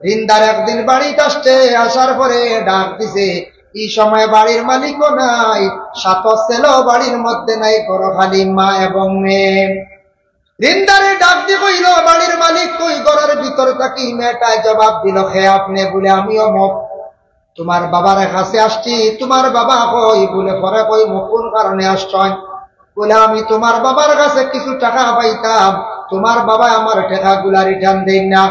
রিন্দার একদিন বাড়িতে আসছে, আসার পরে ডাক দিছে, এই সময় বাড়ির মালিকও নাই, সাত ছেলেও বাড়ির মধ্যে নাই, বড় খালি মা এবং মেয়ে। রিন্দারে ডাক দিয়ে কইল, বাড়ির মালিক কই? ঘরের ভিতর থাকি মেয়েটায় জবাব দিল, হে আপনি? বলে আমি অমুক, তোমার বাবার কাছে আসছি। তোমার বাবা কই? বলে পরে কই কোন কারণে আসছেন? বলে আমি তোমার বাবার কাছে কিছু টাকা পাইতাম, তোমার বাবা আমার টাকা গুলা রিটার্ন দেন না।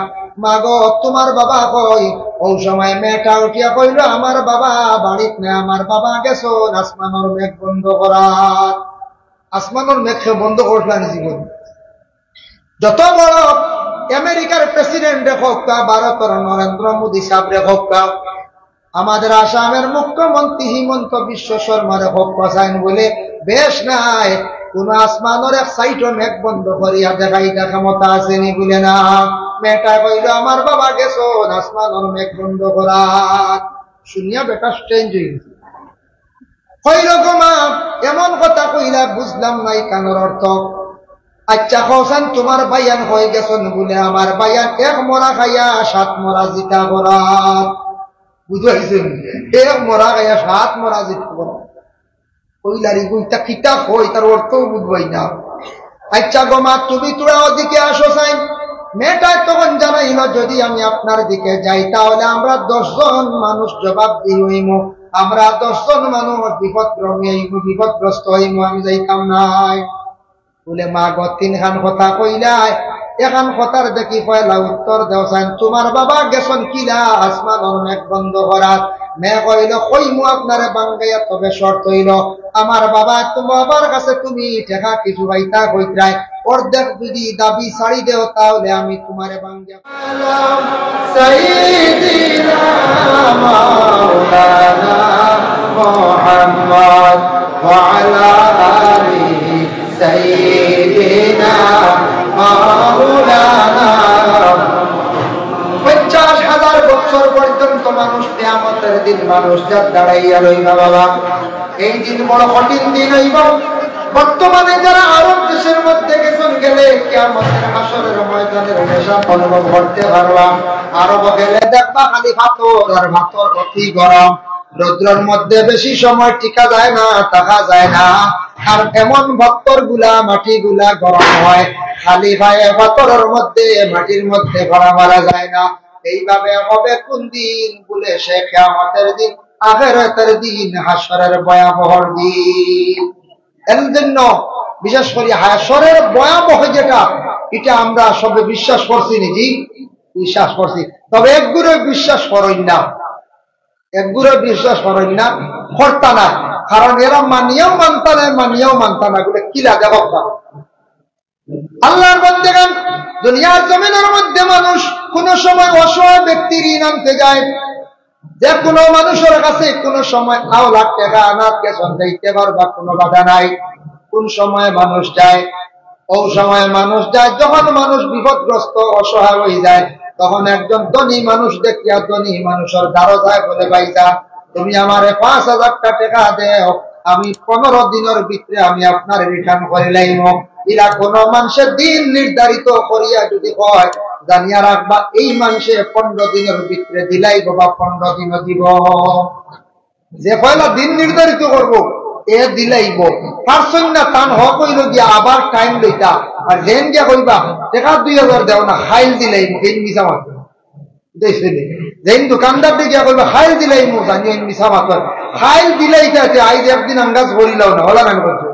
মা গো, তোমার বাবা কই? ওই সময় মেয়েটা উঠিয়া কইল, আমার বাবা বাড়িতে না, আমার বাবা গেছো আসমানোর মেঘ বন্ধ করার। আসমানোর মেঘ বন্ধ করলাম জীবন। যত বড় আমেরিকার প্রেসিডেন্ট হোক, ভারতের নরেন্দ্র মোদী সাহেব হোক, আমাদের আসামের মুখ্যমন্ত্রী হিমন্ত বিশ্ব শর্মারে হোক, বলে বেশ নাই, কোন আসমানের এক সাইড মেঘ বন্ধ করিয়া দেখাইটা ক্ষমতা আসেনি বলে না। মেয়েটা কইল, আমার বাবা গেছো আসমানের মেঘ বন্ধ করা। শুনিয়া বেটা স্ট্রেঞ্জ হয়ে গেছে। কইল গো মা, এমন কথা কইলা বুঝলাম নাই কানের অর্থ। আচ্ছা কৌসান, তোমার বাইয়ান হয়ে গেছেন? বলে আমার বাইয়ান এক মরা খাইয়া সাত মরা জিতা করা। বুঝাইছেন? এক মরা খাইয়া সাত মরা জিতা করা। কইলারি বইটা কিতা কই, তার অর্থ বুঝবাই না। আচ্ছা গো মা, তুমি তোরা ওদিকে আসো চাই। মেয়েটা তখন জানাইল, যদি আমি আপনার দিকে যাই তাহলে আমরা 10 জন মানুষ জবাব দিইম, আমরা 10 জন মানুষ বিপদগ্রস্ত হইম, আমি যাইতাম নাই। বলে মা গো, 3 খান কথা কইলাই, এখান কথার দেখি পয়লা উত্তর দেও চাই। তোমার বাবা গেছন কিলা আসমানের মেঘ বন্ধ করার? মেয়ে কইল, কইমু আপনারে বাঙ্গাইয়া, তবে শর্ত হইল আমার বাবা, তোমার বাবার কাছে তুমি টাকা কিছু পাইতা কইত্রাই, অর্ধেক যদি দাবি ছাড়ি দেও তাহলে আমি তোমারে বাঙ্গিয়া। সাইয়্যিদিনা মাওলানা মুহাম্মদ ওয়া আলা আলিহি সাইয়্যিদিনা মাওলানা। 50,000 বছর পর্যন্ত মানুষ কিয়ামতের দিন মানুষ যা দাঁড়াইয়া রইবা বাবা। এই দিন বড় কঠিন দিন হইব। বর্তমানে যারা আরব দেশের মধ্যে গেছেন, গেলে কিয়ামতের হাসরের ময়দানের নেশা অনুভব করতে পারবা। আরব গেলে দেখবা খালি পাথর আর পাথর, অতি গরম, রৌদ্রের মধ্যে বেশি সময় টিকা যায় না, থাকা যায় না। আর এমন পাথর গুলা, মাটি গুলা গরম হয়, খালি ভাইয়ে পাথরের মধ্যে, মাটির মধ্যে ভরা মারা যায় না। এইভাবে হবে কোন দিন? বলে সে কিয়ামতের দিন, আখিরাতের দিন, হাসরের ভয়াবহ দিন। এর জন্য বিশেষ করে হাসরের ভয়াবহ যেটা, এটা আমরা সবে বিশ্বাস করছি, নাকি বিশ্বাস করছি, তবে একগুলো বিশ্বাস করেন না, একগুলো বিশ্বাস করেন না, করতা না। কারণ এরা মানিয়েও মানতা না, মানিয়েও মানতা না, বলে কিলা দেখো আল্লাহর বান্দাগণ। দুনিয়ার জমিনের মধ্যে মানুষ কোন সময় অসহায় ব্যক্তির ঋণ আনতে যায়, যে কোনো মানুষের কাছে কোন সময় 9 লাখ টাকা আনাকে সন্ধাইতে পারবা, কোনো বাধা নাই। কোন সময় মানুষ যায়? ওই সময় মানুষ যায় যখন মানুষ বিপদগ্রস্ত, অসহায় হয়ে যায়, তখন একজন ধনী মানুষ দেখিয়া ধনী মানুষের দ্বারো যায়, বলে ভাইজা তুমি আমারে 5,000 টাকা দেও, আমি 15 দিনের ভিতরে আমি আপনার রিটার্ন করে লাইব। এরা কোন মানুষের দিন নির্ধারিত করিয়া যদি হয়, জানিয়া রাখবা এই মানুষে 15 দিনের ভিতরে দিলাইব বা 15 দিন দিব। যে পয়লা দিন নির্ধারিত করব এ দিলাইব, পারছন না টান হক হইল গিয়া আবার টাইম লইতা, আর যেন গিয়া কইবা টাকা 2,000 দেও না, খাইল দিলাইব, এই মিছা মাত দেখছিলি। যেন দোকানদার গিয়া কইবা খাইল দিলাইব, জানি এই মিছা মাত, খাইল দিলাইতে আইজ একদিন আঙ্গাজ ভরিলাও না, হলা না করছে।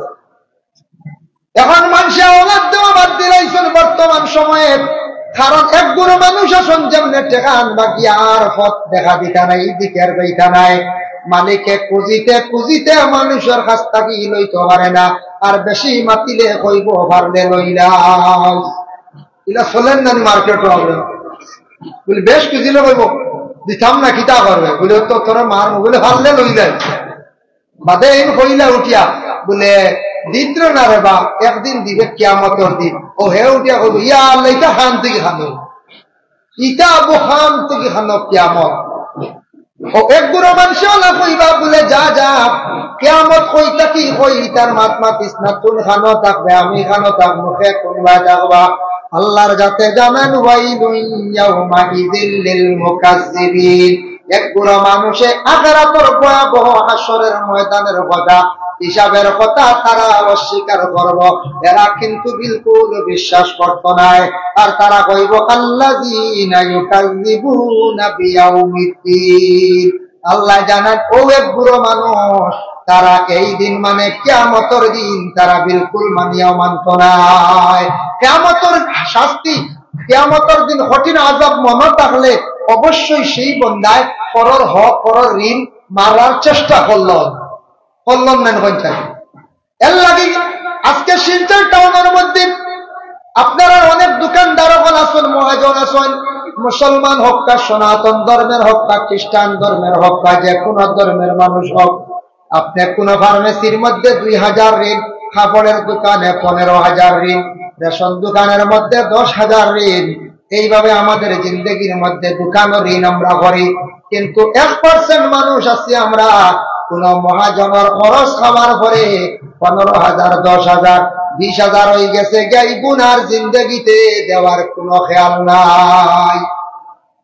এখন মানুষে অনাদ দেওয়া বাদ দিলাইছেন বর্তমান সময়ে। কারণ এক গুরু মানুষ আসন যেমনে টেকা আনবা কি আর পথ দেখা দিতা নাই, দিকে আর যাইতা নাই। মালিকে খুঁজিতে খুঁজিতে মানুষের কাছ থাকি লইতে পারে না, আর বেশি মাতিলে কইব পারলে লইলাম। এগুলা চলেন না মার্কেট হবে বলে, বেশ খুঁজিলে কইব দিতাম না, কিতা করবে বলে, তো তোর মার বলে পারলে লইলেন বাদে এই কইলা উঠিয়া বলে দিদ্র না রে বা, একদিন দিবে কিয়ামতের দিন। ও হে উঠিয়া কইব, ইয়া আল্লাহ ইটা খান থেকে খানো, ইটা আবু খান থেকে খানো কিয়ামত। ও এক গুরু মানুষও না কইবা বলে, যা যা কিয়ামত কইতা কি কই, তার মাত মাতিস না, তুই খানো থাকবে, আমি খানো থাক, মুখে কোনবা থাকবা। আল্লাহর যাতে জানেন ওয়াইলুন ইয়াউমাইযিল লিল মুকাজ্জিবিন। এক বুড়ো মানুষে আখিরাতের ভয়াবহ হাসরের ময়দানের কথা, হিসাবের কথা তারা অস্বীকার করব। এরা কিন্তু বিলকুল বিশ্বাস করত না। আর তারা কইব আল্লাযীনা ইউকাযযিবুনা বিয়াউমিদ্দিন। আল্লাহ জানেন ও এক বুড়ো মানুষ, তারা এই দিন মানে কিয়ামতের দিন তারা বিলকুল মানিয়াও মানত না। কিয়ামতের শাস্তি, কিয়ামতের দিন কঠিন আযাব মনে থাকলে অবশ্যই সেই বন্দায় পরর হক পরর ঋণ মারার চেষ্টা করলেন না পঞ্চায়েত। এর লাগে আজকে শিলচর টাউনের মধ্যে আপনারা অনেক দোকানদার আছেন, মহাজন আছেন, মুসলমান হোক বা সনাতন ধর্মের হোক বা খ্রিস্টান ধর্মের হোক বা যে কোনো ধর্মের মানুষ হোক, আপনি কোন ফার্মেসির মধ্যে 2000 ঋণ, কাপড়ের দোকানে 15,000 ঋণ, রেশন দোকানের মধ্যে 10,000 ঋণ। এইভাবে আমাদের জিন্দগির মধ্যে দোকান ও ঋণ আমরা করি। কিন্তু 1% মানুষ আছি আমরা কোন মহাজনের খরচ খাওয়ার পরে 15,000, 10,000, 20,000 হয়ে গেছে গাই গুনার জিন্দগিতে দেওয়ার কোন খেয়াল নাই।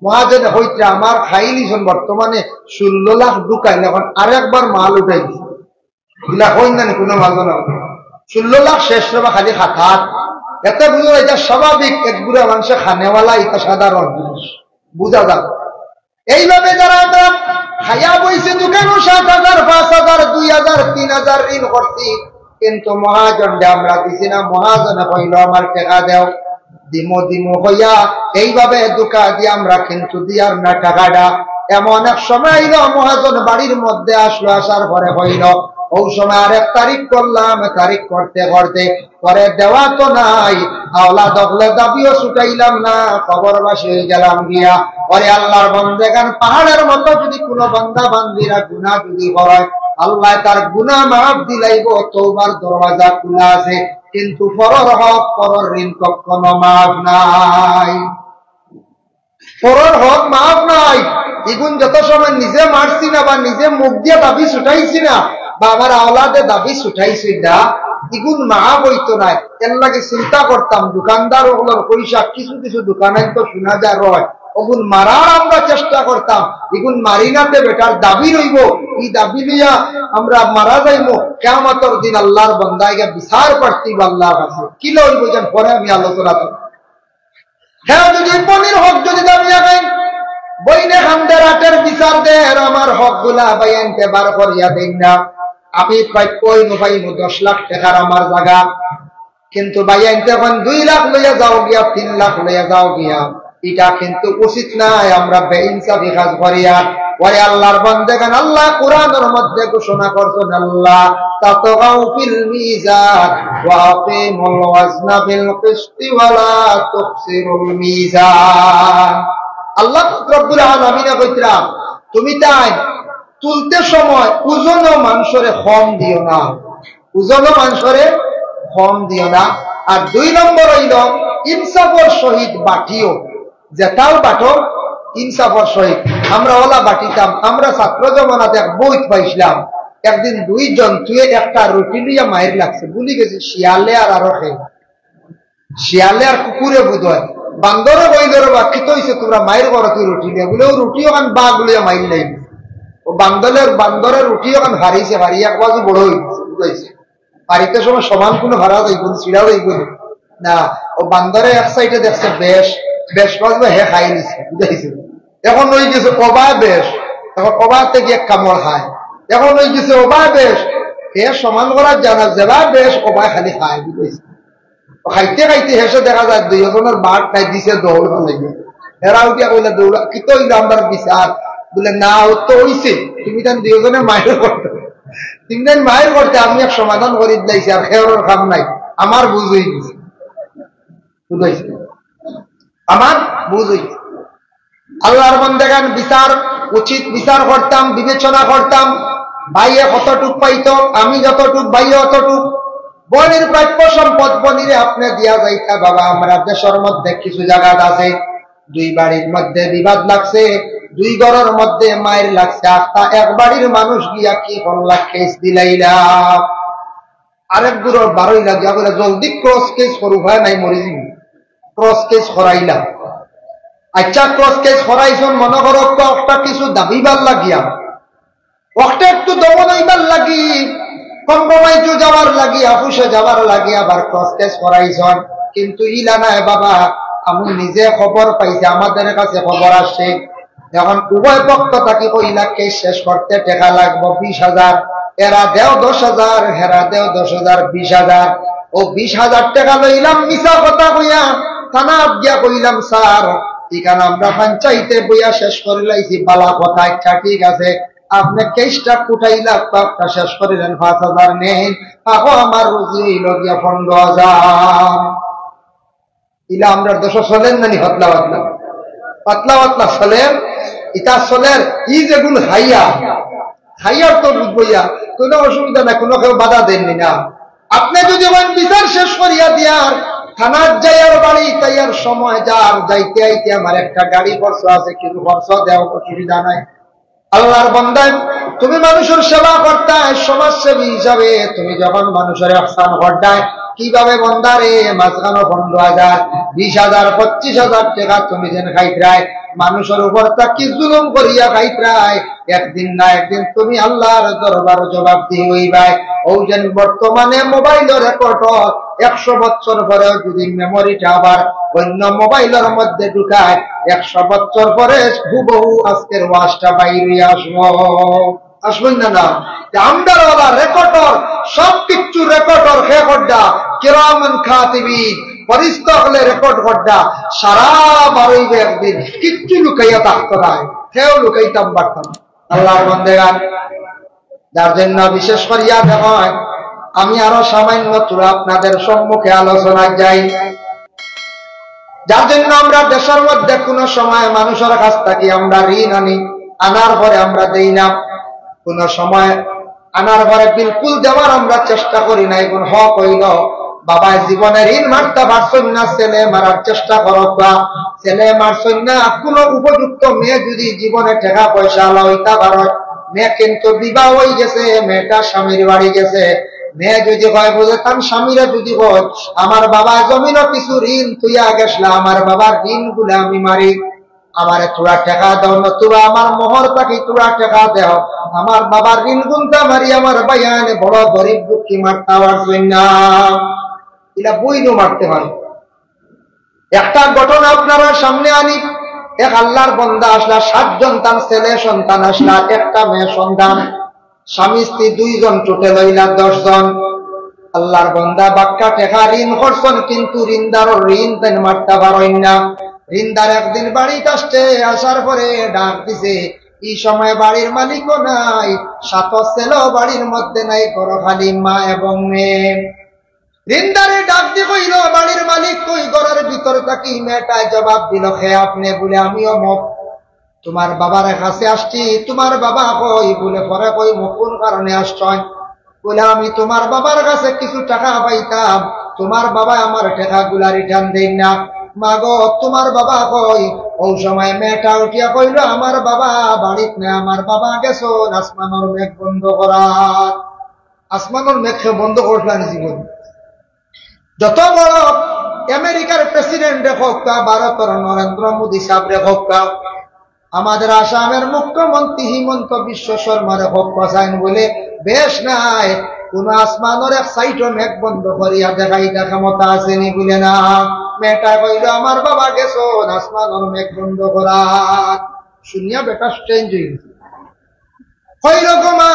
মহাজন হইতে আমার খাইলিছেন বর্তমানে 16 লাখ ঢুকাইল, এখন আরেকবার মাল উঠাই দিছে। এগুলা হইন না কোনো মালজন 16 লাখ শেষ রে খালি খাতার। এত বুঝো এটা স্বাভাবিক, এক বুড়া মানুষের খানেওয়ালা, এটা সাধারণ জিনিস বুঝা যাবে। এইভাবে যারা খাইয়া বইছে দোকানও 7,000, 5,000, 2,000, 3,000 ঋণ করছি, কিন্তু মহাজনটা আমরা দিছি না। মহাজনে কইল আমার টাকা দেও, দিমো হইয়া এইভাবে দোকা দিয়ে আমরা কিন্তু দিয়ার না টাকাটা। এমন এক সময় আইল, মহাজন বাড়ির মধ্যে আসলো, আসার পরে হইল ও সময় আরেক তারিখ করলাম, তারিখ করতে করতে পরে দেওয়া তো নাই, আওলা দখলে দাবিও ছুটাইলাম না, খবর বাসি হয়ে গেলাম গিয়া। পরে আল্লাহর বন্দেগান পাহাড়ের মতো যদি কোনো বান্দা বান্দিরা গুনাহ যদি হয়, আল্লাহ তার গুনাহ মাফ দিলাইব, তওবার দরওয়াজা খোলা আছে। কিন্তু পরর হক পরর ঋণ কখনো মাফ নাই, পরর হক মাফ নাই। এগুন যত সময় নিজে মারছি না বা নিজে মুখ দিয়ে দাবি ছুটাইছি না বা আমার আওলাদে দাবি ছুটাইছি না, এগুন মাফ হইতো নাই। এর লাগে চিন্তা করতাম দোকানদার ওগুলোর পয়সা কিছু কিছু দোকানে তো শোনা যায় রয়, ওগুন মারার আমরা চেষ্টা করতাম। এগুন মারি নাতে বেটার দাবি রইব, এই দাবি লইয়া আমরা মারা যাইব। কিয়ামতের দিন আল্লাহর বান্দাকে বিচার করতেই আল্লাহর কাছে কি লইব যেন পরে আমি আলোচনা করব। হ্যাঁ, যদি পনির হক যদি দাবি লাগাই বইনে হামদের হাটের বিচার দেন, আমার হক গুলা বাইনতে বার করিয়া দেন না। আমি প্রাপ্য 10 লাখ টাকার আমার জায়গা, কিন্তু বাইনতে এখন 2 লাখ লইয়া যাও গিয়া, 3 লাখ লইয়া যাও গিয়া, এটা কিন্তু উচিত নাই। আমরা বেইনসাফি কাজ করিয়া ওরে আল্লাহর বান্দাগান আল্লাহ কোরআনের মধ্যে ঘোষণা করছেন, আল্লাহ তাতগাউ ফিল মিজান ওয়া আকিমুল ওয়াজনা বিল কিসতি ওয়া লা তুখসিরুল মিজান। আল্লাহ রব্বুল আলামিন কইতরা তুমি তাই তুলতে সময় ওজন মানুষরে কম দিও না, ওজন মানুষরে কম দিও না। আর 2 নম্বর হইল ইনসাফের সহিত বাটিও, যেটাও বাটো ইনসাফের সহিত। আমরা ওলা বাটিতাম, আমরা ছাত্র জমানাতে এক বইত পাইছিলাম, একদিন 2 জন্তুয়ে একটা রুটি লিয়া মায়ের লাগছে, বলি গেছে শিয়ালে আর আরো খেয়ে, শিয়ালে আর কুকুরে বুধ হয়। বান্দরে বইলের বা কি হইছে তোমরা মায়ের ঘর তুই রুটি নিয়ে বলে, ও রুটি ওখান বাঘ লইয়া মাইল নাই, ও বান্দরের রুটি ওখান হারিয়েছে, হারিয়ে এক বাজু বড় হয়ে গেছে, বুঝাইছে বাড়িতে সময় সমান কোনো ভাড়া যাইব চিড়াও যাইব না। ও বান্দরে এক সাইডে দেখছে বেশ বেশ বাজবে, হে খাই নিছে, বুঝাইছে। এখন ওই গেছে অবা বেশ, এখন অবাতে গিয়ে কামড় খায়। এখন ওই গেছে অবা বেশ, হে সমান করার জানা যেবা বেশ অবায় খালি খায়, বুঝাইছে। খাইতে খাইতে হেসে দেখা যায় 2 জনের মাঠ নাই দিছে দৌড় লাগে। এরা উঠিয়া কইলে দৌড়া কি তো হইল আমার বিচার, বলে না ও তো হইছে, তুমি তান 2 জনে মায়ের করতে, তুমি তান মায়ের করতে, আমি এক সমাধান করি দিলাইছি, আর খেয়ার কাম নাই, আমার বুঝ হয়ে গেছে, বুঝাইছে আমার বুঝ হয়েছে। আল্লাহর বান্দাগান বিচার উচিত বিচার করতাম, বিবেচনা করতাম। ভাইয়ে কতটুক পাইতো, আমি যতটুক, ভাইয়ে অতটুক। বনির প্রাপ্য সম্পদ বনিরে আপনি দিয়া যাইতা বাবা। আমরা দেশের মধ্যে কিছু জায়গা আছে 2 বাড়ির মধ্যে বিবাদ লাগছে, 2 ঘরের মধ্যে মায়ের লাগছে, আত্মা এক বাড়ির মানুষ গিয়া কি করলা, কেস দিলাইলা। আরেক গুরুর 12 লাখ গিয়া বলে জলদি ক্রস কেস করু, হয় নাই মরে যাবি, ক্রস কেস করাইলাম। আচ্ছা ক্রস কেস করাইছন মনে করো একটা কিছু দাবিবার লাগিয়া, একটা একটু দমন হইবার লাগি, কম্প্রোমাইজ যাওয়ার লাগি, আপুসে যাওয়ার লাগি আবার ক্রস কেস করাইছন। কিন্তু ইলা নাই বাবা, আমি নিজে খবর পাইছি, আমাদের কাছে খবর আসছে এখন উভয় পক্ষ থাকি কইলা কেস শেষ করতে টাকা লাগবো 20,000, এরা দেও 10,000, হেরা দেও 10,000, 20,000। ও 20,000 টাকা লইলাম মিছা কথা কইয়া থানা গিয়া কইলাম স্যার এখানে আমরা পঞ্চায়েতে বইয়া শেষ করে লাইছি, বালা কথা। আচ্ছা ঠিক আছে, আপনি কেসটা কুটাইলা একটা শেষ করিলেন, 5,000 নেন, এখন আমার রুজি হইল গিয়া 15,000। ইলা আমরা দেশ চলেন নানি হতলা পাতলা পাতলা পাতলা চলেন, ইটা চলের ই যেগুলো খাইয়ার তো বুঝবইয়া কোনো অসুবিধা নাই, কোনো কেউ বাধা দেননি না। আপনি যদি বিচার শেষ করিয়া দিয়ার থানার যাইয়ার বাড়ি তাইয়ার সময় যার যাইতে আইতে আমার একটা গাড়ি খরচ আছে, কিন্তু খরচ দেওয়া অসুবিধা নাই। আল্লাহর বান্দায় তুমি মানুষের সেবা করতায়, সমাজসেবী হিসাবে তুমি যখন মানুষের আহসান করতায়, কিভাবে বন্দারে মাঝখানো 15,000, 20,000, 25,000 টাকা তুমি যেন খাইতরায়, মানুষের উপর তাকি জুলুম করিয়া খাইতরায়, একদিন না একদিন তুমি আল্লাহর দরবার জবাব দিয়ে হইবাই। ও যেন বর্তমানে মোবাইলের রেকর্ড 100 বছর পরেও যদি মেমোরিটা আবার অন্য মোবাইলের মধ্যে ঢুকায়, 100 বছর পরে হুবহু আজকের ওয়াজটা বাইরে আসবেন না। আমরা রেকর্ডর সব কিছু রেকর্ডর রেকর্ডা কিরামান খাতিবিন পরিস্থ হলে রেকর্ড করডা সারা বারইবে একদিন কিচ্ছু লুকাইয়া থাকতো না, সেও লুকাইতাম পারতাম। আল্লাহর বান্দাগান, যার জন্য বিশেষ করিয়া দেখায় আমি আরো সামান্য তুলা আপনাদের সম্মুখে আলোচনায় যাই। যার জন্য আমরা দেশের মধ্যে কোন সময় মানুষের কাছ থেকে আমরা ঋণ আনি, আনার পরে আমরা দেই না, কোন সময় আনার পরে বিলকুল দেওয়ার আমরা চেষ্টা করি না। এখন হক হইল বাবা জীবনে ঋণ মারতে পারছেন না, ছেলে মারার চেষ্টা করো, বা ছেলে মারছেন না, কোন উপযুক্ত মেয়ে যদি জীবনে টাকা পয়সা লইতে পারো, মেয়ে কিন্তু বিবাহ হয়ে গেছে, মেয়েটা স্বামীর বাড়ি গেছে, মেয়ে যদি হয় বুঝে তার স্বামীরা যদি হয় আমার বাবা জমিনও কিছু ঋণ তুইয়া গেছিল, আমার বাবার ঋণ গুলো আমি মারি, আমার তোরা টাকা দাও, নতুবা আমার মোহর পাখি তোরা টাকা দেও, আমার বাবার ঋণ গুনতা মারি আমার বাইয়ানে বড় গরিব দুঃখী মারতে পারবেন না, এটা বইনও মারতে পারো। একটা ঘটনা আপনারা সামনে আনি, এক আল্লাহর বান্দা আসলা, 7 জন তার ছেলে সন্তান আসলা, একটা মেয়ে সন্তান, স্বামী স্ত্রী 2 জন, টোটাল হইলা 10 জন। আল্লাহর বান্দা বাক্কা টাকা ঋণ করছেন, কিন্তু ঋণদারও ঋণ তেন মারতে পারেন না। ঋণদার একদিন বাড়িতে আসছে, আসার পরে ডাক দিছে, এই সময় বাড়ির মালিকও নাই, 7 ছেলেও বাড়ির মধ্যে নাই, ঘর খালি মা এবং মেয়ে। ঋণদারে ডাক দিয়ে কইল বাড়ির মালিক কই, ঘরের ভিতর থাকি। মেয়েটায় জবাব দিল, হে আপনি? বলে আমিও মক, তোমার বাবার কাছে আসছি, তোমার বাবা কই? বলে পরে কই কোন কারণে আসছেন? বলে আমি তোমার বাবার কাছে কিছু টাকা পাইতাম, তোমার বাবা আমার টাকা গুলা রিটার্ন দেন না। মা গো তোমার বাবা কই? ওই সময় মেয়েটা উঠিয়া কইল, আমার বাবা বাড়িতে না, আমার বাবা গেছো আসমানোর মেঘ বন্ধ করার। আসমানোর মেঘ বন্ধ করলেন জীবন। যত বড় আমেরিকার প্রেসিডেন্ট হোক, ভারতের নরেন্দ্র মোদী সাহেব হোক, আমাদের আসামের মুখ্যমন্ত্রী হিমন্ত বিশ্ব শর্মার হোক, বলে বেশ নাই, কোন আসমানের এক সাইটও মেঘ বন্ধ করিয়া দেখাই ক্ষমতা আসেনি। বলে না, মেয়েটা কইল আমার বাবা গেছো আসমানের মেঘ বন্ধ করা। শুনিয়া বেটা স্ট্রেঞ্জ হইল, কইল গো মা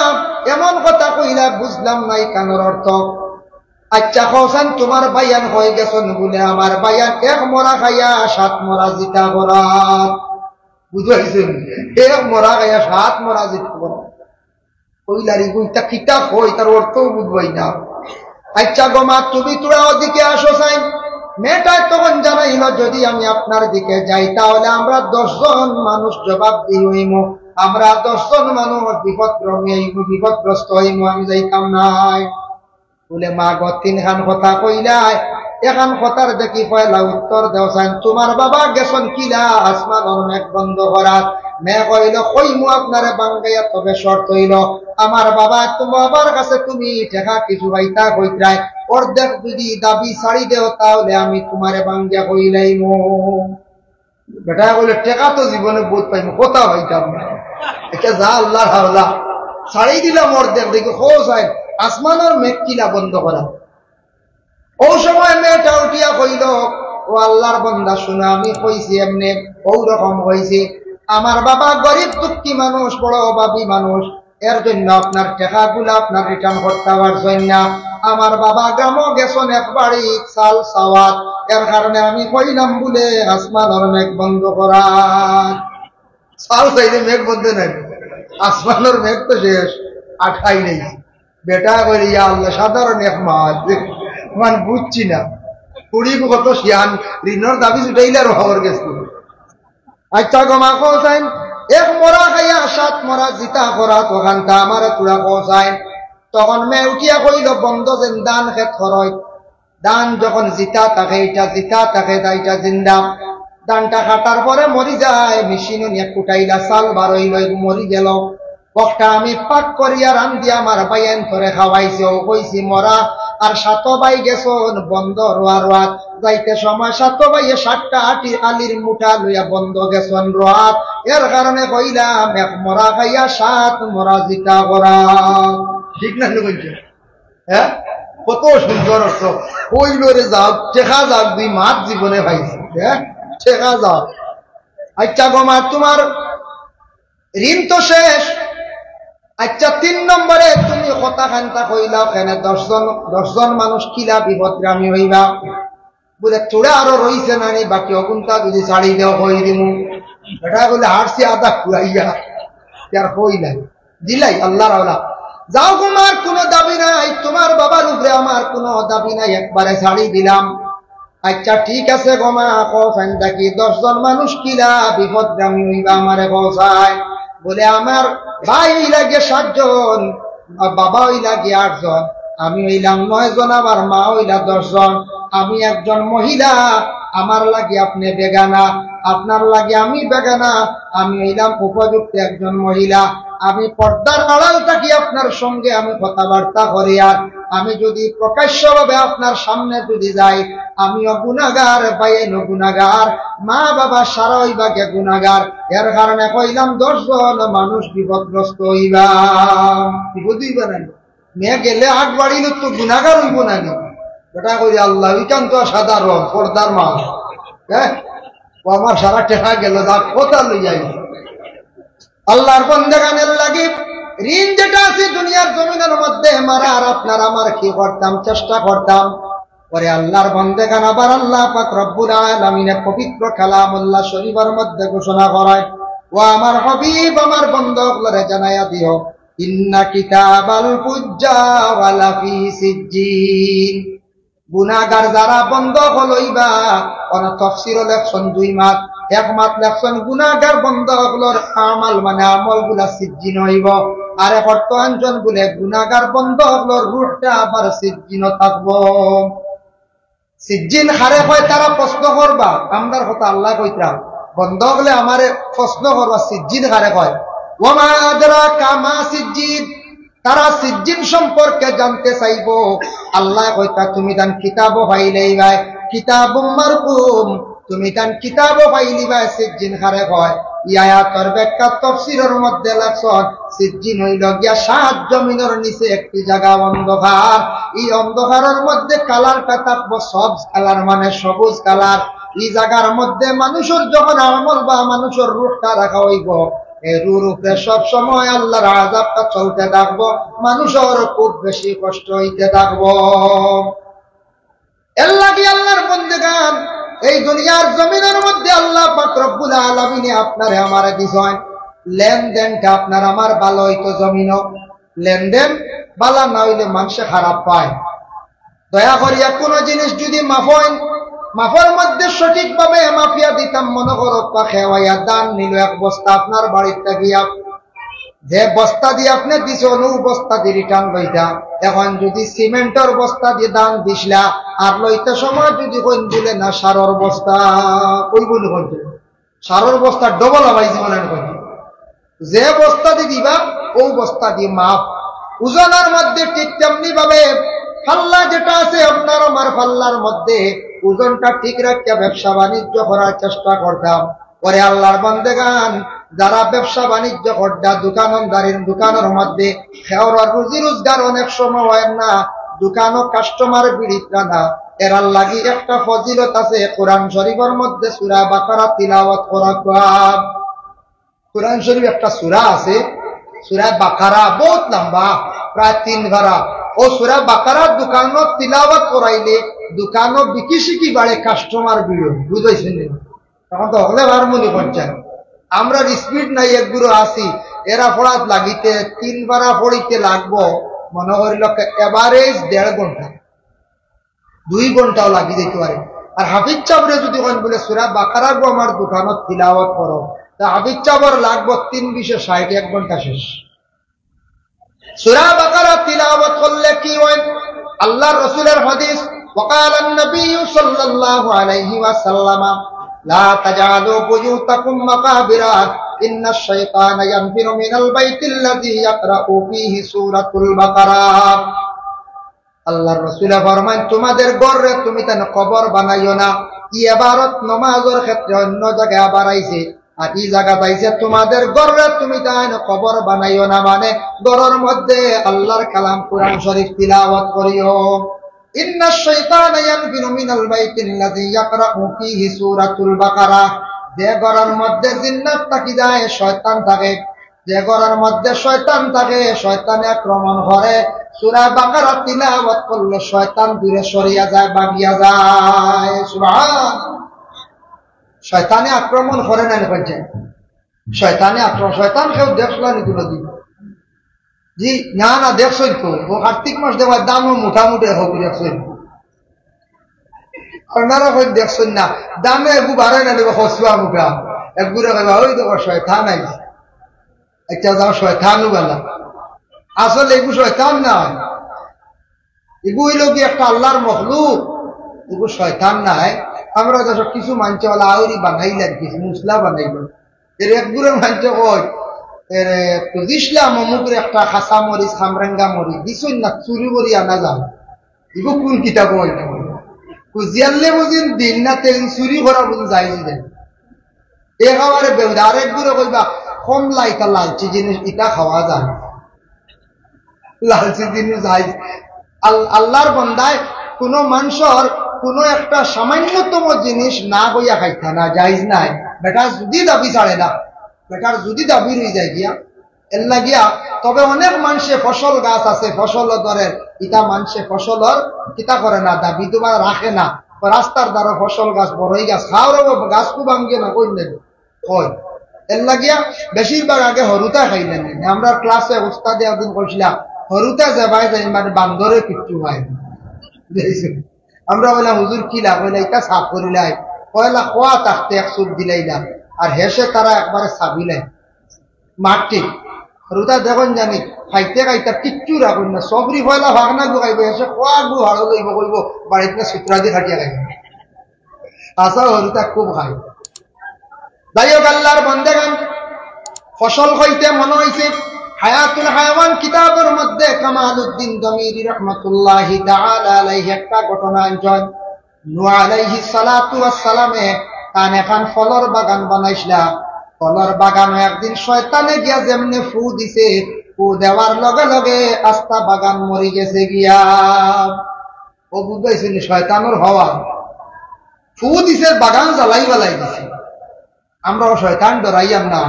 এমন কথা কইলা বুঝলাম নাই কানের অর্থ। আচ্ছা কৌসান তোমার বাইয়ান হয়ে গেছেন? বলে আমার বাইয়ান 1 মরা খাইয়া 7 মরা জিতা করা। বুঝাইছেন? 1 মরা খাইয়া 7 মরা জিতা করা। কইলারি বইটা কিতা কই, তার অর্থ বুঝবাই না। আচ্ছা গো মা তুমি তোরা ওদিকে আসো চাই। মেয়েটায় তখন জানাইল, যদি আমি আপনার দিকে যাই তাহলে আমরা 10 জন মানুষ জবাব দিইম, আমরা 10 জন মানুষ বিপদগ্রস্ত হইম, আমি যাইতাম নাই। বলে মা গো 3 খান কথা কইলাই, এখান কথার দেখি পয়লা উত্তর দেওয়া চাই। তোমার বাবা গেছেন কিলা আসমানের মেঘ বন্ধ করার, মেয়ে কইল কইমু আপনারে বাঙ্গাইয়া, তবে শর্ত হইল আমার বাবা তোমার বাবার কাছে তুমি টেকা কিছু পাইতা কইত্রাই, অর্ধেক যদি দাবি ছাড়ি দেও তাহলে আমি তোমারে বাঙ্গিয়া কইলাইমু। বেটা বলে টেকা তো জীবনে বোধ পাইমু, কথা হইতাম না। এটা যা আল্লাহর হাওলা, ছাড়ি দিলাম অর্ধেক, দেখি খোঁজ হয় আসমানের মেঘ কিলা বন্ধ করা। ও সময় মেয়েটা উঠিয়া কইল, ও আল্লাহর বান্দা শুনে আমি কইছি এমনি ওই রকম হয়েছে, আমার বাবা গরিব দুঃখী মানুষ, বড় অভাবী মানুষ, এর জন্য আপনার টাকাগুলো আপনার রিটার্ন করতে পারছেন না। আমার বাবা গ্রাম গেছেন একবারই চাল সাওয়াত, এর কারণে আমি কইলাম বলে আসমানের মেঘ বন্ধ করা। চাল চাইলে মেঘ বন্ধ নাই, আসমানের মেঘ তো শেষ, আঠাই নেই। বেটা কইলে ইয়া আল্লাহ সাধারণ এক মাছ মানে বুঝছি না, কুড়ি কত শিয়ান ঋণর দাবি ছুটাইলে আর হওয়ার গেছে। আচ্ছা গমা কৌসাইন এক মরা খাইয়া সাত মরা জিতা করা তখানটা আমার তুরা কৌসাইন। তখন মেয়ে উঠিয়া কইল বন্ধ যেন দান খেত খরচ, দান যখন জিতা থাকে এটা জিতা থাকে তাইটা জিন্দা, দানটা কাটার পরে মরি যায়, মেশিন নিয়ে কুটাইলা চাল বারইল মরি গেল। পকটা আমি পাক করিয়া রান দিয়া আমার বাইন করে খাওয়াইছে, ও কইছি মরা আর সাত বাই গেছন বন্ধ রোয়া রোয়াত, যাইতে সময় সাত বাইয়ে 7টা আটি আলির মুঠা লইয়া বন্ধ গেছন রোয়াত, এর কারণে কইলাম এক মরা খাইয়া 7 মরা জিতা করা। ঠিক না কইছে? হ্যাঁ, কত সুন্দর অর্থ। কইল রে যাও টেকা যাক, 2 মাস জীবনে পাইছি, হ্যাঁ টেকা যাও। আচ্ছা গমা তোমার ঋণ তো শেষ। আচ্ছা 3 নম্বরে তুমি কথা খান্তা কইলাও কেন 10 জন মানুষ কিলা বিপদগ্রামী হইবা, বলে চূড়া আরো রইছে নানি বাকি অগুনটা যদি ছাড়ি দেও হই দিমু। এটা বলে হারছি আদা কুড়াইয়া আর হইলাই দিলাই আল্লাহর আওলা। যাও তোমার কোনো দাবি নাই, তোমার বাবার উপরে আমার কোনো দাবি নাই, একবারে ছাড়ি দিলাম। আচ্ছা ঠিক আছে গমা কফেন দেখি 10 জন মানুষ কিলা বিপদগ্রামী হইবা আমারে বসায়। বলে আমার ভাই লাগে 7 জন, বাবা লাগে 8 জন, আমি হইলাম 9 জন, আমার মা হইলা 10 জন, আমি একজন মহিলা, আমার লাগে আপনি বেগানা, আপনার লাগে আমি বেগানা, আমি হইলাম উপযুক্ত একজন মহিলা, আমি পর্দার আড়াল থাকি আপনার সঙ্গে আমি কথাবার্তা করি, আর আমি যদি প্রকাশ্যভাবে আপনার সামনে যদি যাই আমিও গুনাহগার, ভাইয়েনও গুনাহগার, মা বাবা সারা হইবাকে গুনাহগার, এর কারণে কইলাম 10 জন মানুষ বিপদগ্রস্ত হইবা। বিপদ হইবা না, মেয়ে গেলে 8 বাড়িল তো গুনাহগার হইব না। এটা কই আল্লাহ ইকান্ত সাধারণ পর্দার মা, হ্যাঁ ও আমার সারা টেকা গেল যা কথা লই যাই। আল্লাহর বন্দেগানের লাগি ঋণ যেটা আছে দুনিয়ার জমিনের মধ্যে মারা, আর আপনার আমার কি করতাম, চেষ্টা করতাম। পরে আল্লাহর বন্দেগান আবার আল্লাহ পাক রব্বুল আলামিন পবিত্র কালামুল্লাহ শরীফের মধ্যে ঘোষণা করায়, ও আমার হাবিব আমার বন্দেগুলোরে জানাইয়া দিও ইন্না কিতাবাল ফুজ্জার লাফি সিজ্জিন। গুনাহগার যারা বন্ধক লইবা, কোন তাফসীর লেখছেন 2 মাস, 1 মাস লেখছেন গুনাহগার বন্ধকগুলোর আমাল মানে আমলগুলা সিজ্জিন হইব, আর বর্তমান বলে গুনাহগার বন্ধকগুলোর রূহটা আবার সিজ্জিন থাকবো। সিজ্জিন হারে হয় তারা প্রশ্ন করবা, আমদার কথা আল্লাহ কইতরা বন্ধকলে আমারে প্রশ্ন করবা সিজ্জিন হারে হয়। ওমা আদরাকা মা সিজ্জিন, তারা সিজ্জিন সম্পর্কে জানতে চাইব। আল্লাহ কইতা তুমি তান কিতাবও পাইলেইবা, কিতাবুম মারকুম, তুমি তান কিতাবও পাইলিবা সিজ্জিন হারে হয়। এই আয়াতের ব্যাখ্যা তাফসীরের মধ্যে লেখছেন সিজ্জিন হইল গিয়া 7 জমিনের নিচে একটি জায়গা অন্ধকার, এই অন্ধকারের মধ্যে কালারটা থাকবো সব কালার মানে সবুজ কালার। এই জায়গার মধ্যে মানুষের যখন আমল বা মানুষের রূপটা রাখা হইব, এই রূপে সব সময় আল্লাহর আযাবটা চলতে থাকবো, মানুষের খুব বেশি কষ্ট হইতে থাকবো। এর লাগি আল্লাহর বন্দেগান এই দুনিয়ার জমিনের মধ্যে আল্লাহ পাক রব্বুল আলামিন আপনারে আমারে দিছেন লেনদেনটা আপনার আমার ভালো হইতো। জমিনও লেনদেন ভালো না হইলে মানুষে খারাপ পায়। দয়া করিয়া কোন জিনিস যদি মাফেন, মাফের মধ্যে সঠিকভাবে মাফিয়া দিতাম, মনে করো খেওয়াইয়া দান নিল 1 বস্তা আপনার বাড়িতে গিয়া, যে বস্তা দিয়ে আপনি দিছ অনু বস্তা দিয়ে রিটার্ন লইতা। এখন যদি সিমেন্টের বস্তা দিয়ে দান দিসলা আর লইতে সময় যদি কইন দিলে না সারর বস্তা, কইব না সারর বস্তা ডবল হওয়াই জীবনের কই যে বস্তা দিয়ে দিবা ও বস্তা দিয়ে মাপ। ওজনের মধ্যে ঠিক তেমনি ভাবে পাল্লা যেটা আছে আপনার আমার পাল্লার মধ্যে ওজনটা ঠিক রাখিয়া ব্যবসা বাণিজ্য করার চেষ্টা করতাম। পরে আল্লাহর বান্দেগান যারা ব্যবসা বাণিজ্য করতা দোকানদারের দোকানের মধ্যে খেওয়ার রুজি রোজগার অনেক সময় হয় না, দোকানও কাস্টমার বিড়িতরা না, এরার লাগি একটা ফজিলত আছে। কোরআন শরীফের মধ্যে সূরা বাকারা তিলাওয়াত করা। কোরআন শরীফ একটা সূরা আছে, সূরা বাকারা, বহুত লম্বা, প্রায় 3 পারা। ও সূরা বাকারার দোকানও তিলাওয়াত করাইলে দোকানও বিকি শিকি বাড়ে, কাস্টমার বিড়ো। বুঝাইছেন তখন তো হলে বার মনে করছেন আমরা স্পিড নাই একগুলো আসি, এরা পড়াত লাগিতে 3 পারা পড়িতে লাগবো মনে করিল এভারেজ 1.5 ঘন্টা, 2 ঘন্টাও লাগি যেতে পারে। আর হাফিজ চাবরে যদি বলে সূরা বাকারা গো আমার দোকানত তিলাওয়াত করো, তা হাফিজ চাবর লাগবো 3 20 60 1 ঘন্টা শেষ। সূরা বাকারা তিলাওয়াত করলে কি হয়? আল্লাহর রাসূলের হাদিস, وقال النبي صلى الله عليه وسلم لا تجعلوا بيوتكم مقابر إن الشيطان ينفر من البيت الذي يقرأ فيه سورة البقرة। আল্লাহর রাসূল ফরমান তোমাদের ঘরে তুমি তেন কবর বানাইও না। এই ইবারত নামাজের ক্ষেত্রে অন্য জায়গায় আবার আইছে, আর এই জায়গা পাইছে তোমাদের ঘরে তুমি তেন কবর বানাইও না, মানে ঘরের মধ্যে আল্লাহর কালাম কোরআন শরীফ তিলাওয়াত করিও। ইন্নাশ শাইতানা ইয়ানফিরু মিনাল বাইতিল্লাযী ইয়াকরাউ ফীহি সূরাতুল বাকারা। যে ঘরের মধ্যে জিন্নাত থাকি যায়, শয়তান থাকে, যে ঘরের মধ্যে শয়তান থাকে, শয়তানে আক্রমণ করে। সূরা বাকারা তিলাওয়াত করলে শয়তান দূরে সরিয়া যায়, ভাগিয়া যায়। সুবহানাল্লাহ। শয়তানে আক্রমণ করে না বলছে, শয়তানে আক্রমণ, শয়তান কেউ দেখলানি কোনদিন? জি না না, দেখছেন তো ও কার্তিক মাস দেওয়ার দামও মোটামুটি হোক, দেখছেন আপনারা কই দেখছেন না, দামে একটু বাড়ায় না দেবো হসুয়া মুখা একগুলো ওই দেখো শয়তান আইছে। একটা যাও শয়তানও গেলা, আসলে এগু শয়তান নাই, এগু হইল কি একটা আল্লাহর মখলুক, এগু শয়তান নাই। আমরা যখন কিছু মানছে বলে আউরি বানাইলেন, কিছু মুসলা বানাইলেন, এর একগুলো মানছে কই ইসলাম অমুকের একটা খাসা মরিচ খামরেঙ্গা মরিচ দিছই না, চুরি করি আনা যান, এগু কোন কিতাব হয় জিয়ালে বুঝিন দিন না তেল চুরি করা বুঝি যাই দেন একেবারে বেউদা। আরেকগুলো কইবা কমলা ইটা লালচি জিনিস ইটা খাওয়া যায়, লালচি জিনিস যাই। আল্লাহর বন্দায় কোন মানুষের কোন একটা সামান্যতম জিনিস না বইয়া খাইতা না জায়জ নাই। বেটা যদি দাবি ছাড়ে না, বেটার যদি দাবি রয়ে যায় গিয়া এর লাগিয়া, তবে অনেক মানুষে ফসল গাছ আছে, ফসল ধরেন ইটা মানুষে ফসলর কিতা করে না, দাবি তোমার রাখে না। রাস্তার দ্বারা ফসল গাছ বড়ই গাছ খাওয়ার গাছ খুব ভাঙ্গে না কই নেব হয়, এর লাগিয়া বেশিরভাগ আগে হরুতা খাইলেন। আমরা ক্লাসে উস্তাদে একদিন কইছিলাম হরুতা যাবাই যাই মানে বান্দরে কিচ্ছু হয়। আমরা বললাম হুজুর কিলা, বলে এটা সাফ করিলাই, কয়লা খোয়া থাকতে এক চুপ দিলাইলাম, আর হেসে তারা একবারে সাবিলাই মাটি হরুতা দেখুন জানি খাইতে খাইতে কিচ্ছু রাখুন না, সবরি পয়লা ভাগনা গুখাইব, হেসে খোয়া গু হাড়ো লইব কইব বাড়িতে সুতরা দিয়ে খাটিয়া খাইব। আসা হরুতা খুব খাই। যাই হোক আল্লাহর বান্দাগণ, ফসল খাইতে মনে হয়েছে হায়াতুল হায়াওয়ান কিতাবের মধ্যে কামালউদ্দিন দমিরি রহমাতুল্লাহি তাআলা আলাইহি একটা ঘটনা আনছেন। নূহ আলাইহিস সালাতু ওয়াস সালামে কান এখন ফলর বাগান বানাইছিলা। ফলর বাগানে একদিন শয়তানে গিয়া যেমনে ফু দিছে, ফু দেওয়ার লগে লগে আস্তা বাগান মরি গেছে গিয়া। ও বুঝাইছেন শয়তানের হওয়া, ফু দিছে বাগান জ্বালাই বালাই দিছে। আমরা শয়তান ডরাইয়াম না,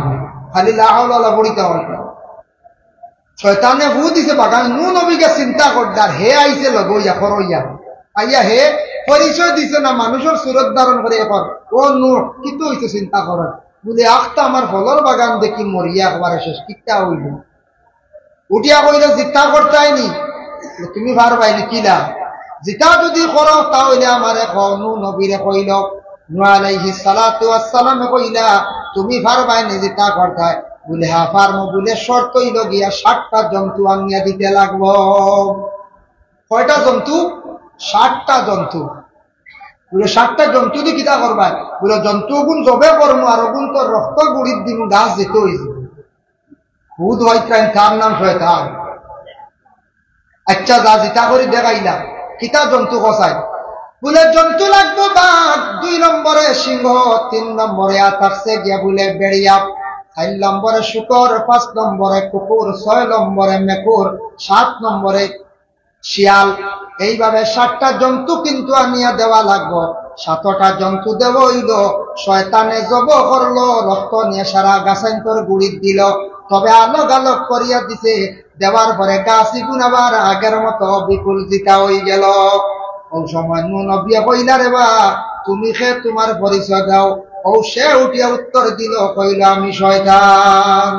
খালি লা হাওলা ওয়ালা পড়িতে হয়। শয়তানে ফু দিছে বাগান, নূহ নবীকে চিন্তা করদার হে আইছে লগইয়া করইয়া আইয়া হে পরিচয় দিছে না, মানুষের সুরত ধারণ করে এখন ও নূহ কিন্তু হইছে চিন্তা করার বলে আখতা আমার ফলর বাগান দেখি মরিয়া একবারে শেষ কিতা হইল। উঠিয়া কইল জিতা করতাইনি, তুমি পারবাইনি কিলা, জিতা যদি করো তাহলে আমারে নূহ নবীরে কইল, নূহ আলাইহিস সালাতু ওয়াস সালাম কইলা তুমি পারবাইনি জিতা করতাই, বলে হা পারমু, বলে শর্ত হইল গিয়া 60টা জন্তু আনিয়া দিতে লাগবো। কয়টা জন্তু? 60টা জন্তু। বলে 60টা জন্তু দিয়ে কিতা করবা? বলে জন্তু গুণ জবে করবো, আর ওগুন তোর রক্ত গুড়ির দিন গাছ যেতে হয়েছে। ভূত হইতেন তার নাম শয়তান। আচ্ছা যা জিতা করে দেখাইলাম কিতা জন্তু কষায় বলে জন্তু লাগবো বাঘ, 2 নম্বরে সিংহ, 3 নম্বরে থাকছে গিয়া বলে বেড়িয়া, 4 নম্বরে শুকর, 5 নম্বরে কুকুর, 6 নম্বরে মেকুর, 7 নম্বরে শিয়াল। এইভাবে 7টা জন্তু কিন্তু আনিয়া দেওয়া লাগবো। 7টা জন্তু দেব হইল, শয়তানে জব করলো, রক্ত নিয়ে সারা গাছান্তর গুড়ি দিল, তবে আলোক আলোক করিয়া দিছে। দেওয়ার পরে গাছি গুণ আবার আগের মতো বিপুল জিতা হয়ে গেল। ও সময় নবিয়া কইলা রে বা তুমি খে তোমার পরিচয় দাও। ও সে উঠিয়া উত্তর দিল, কইল আমি শয়তান।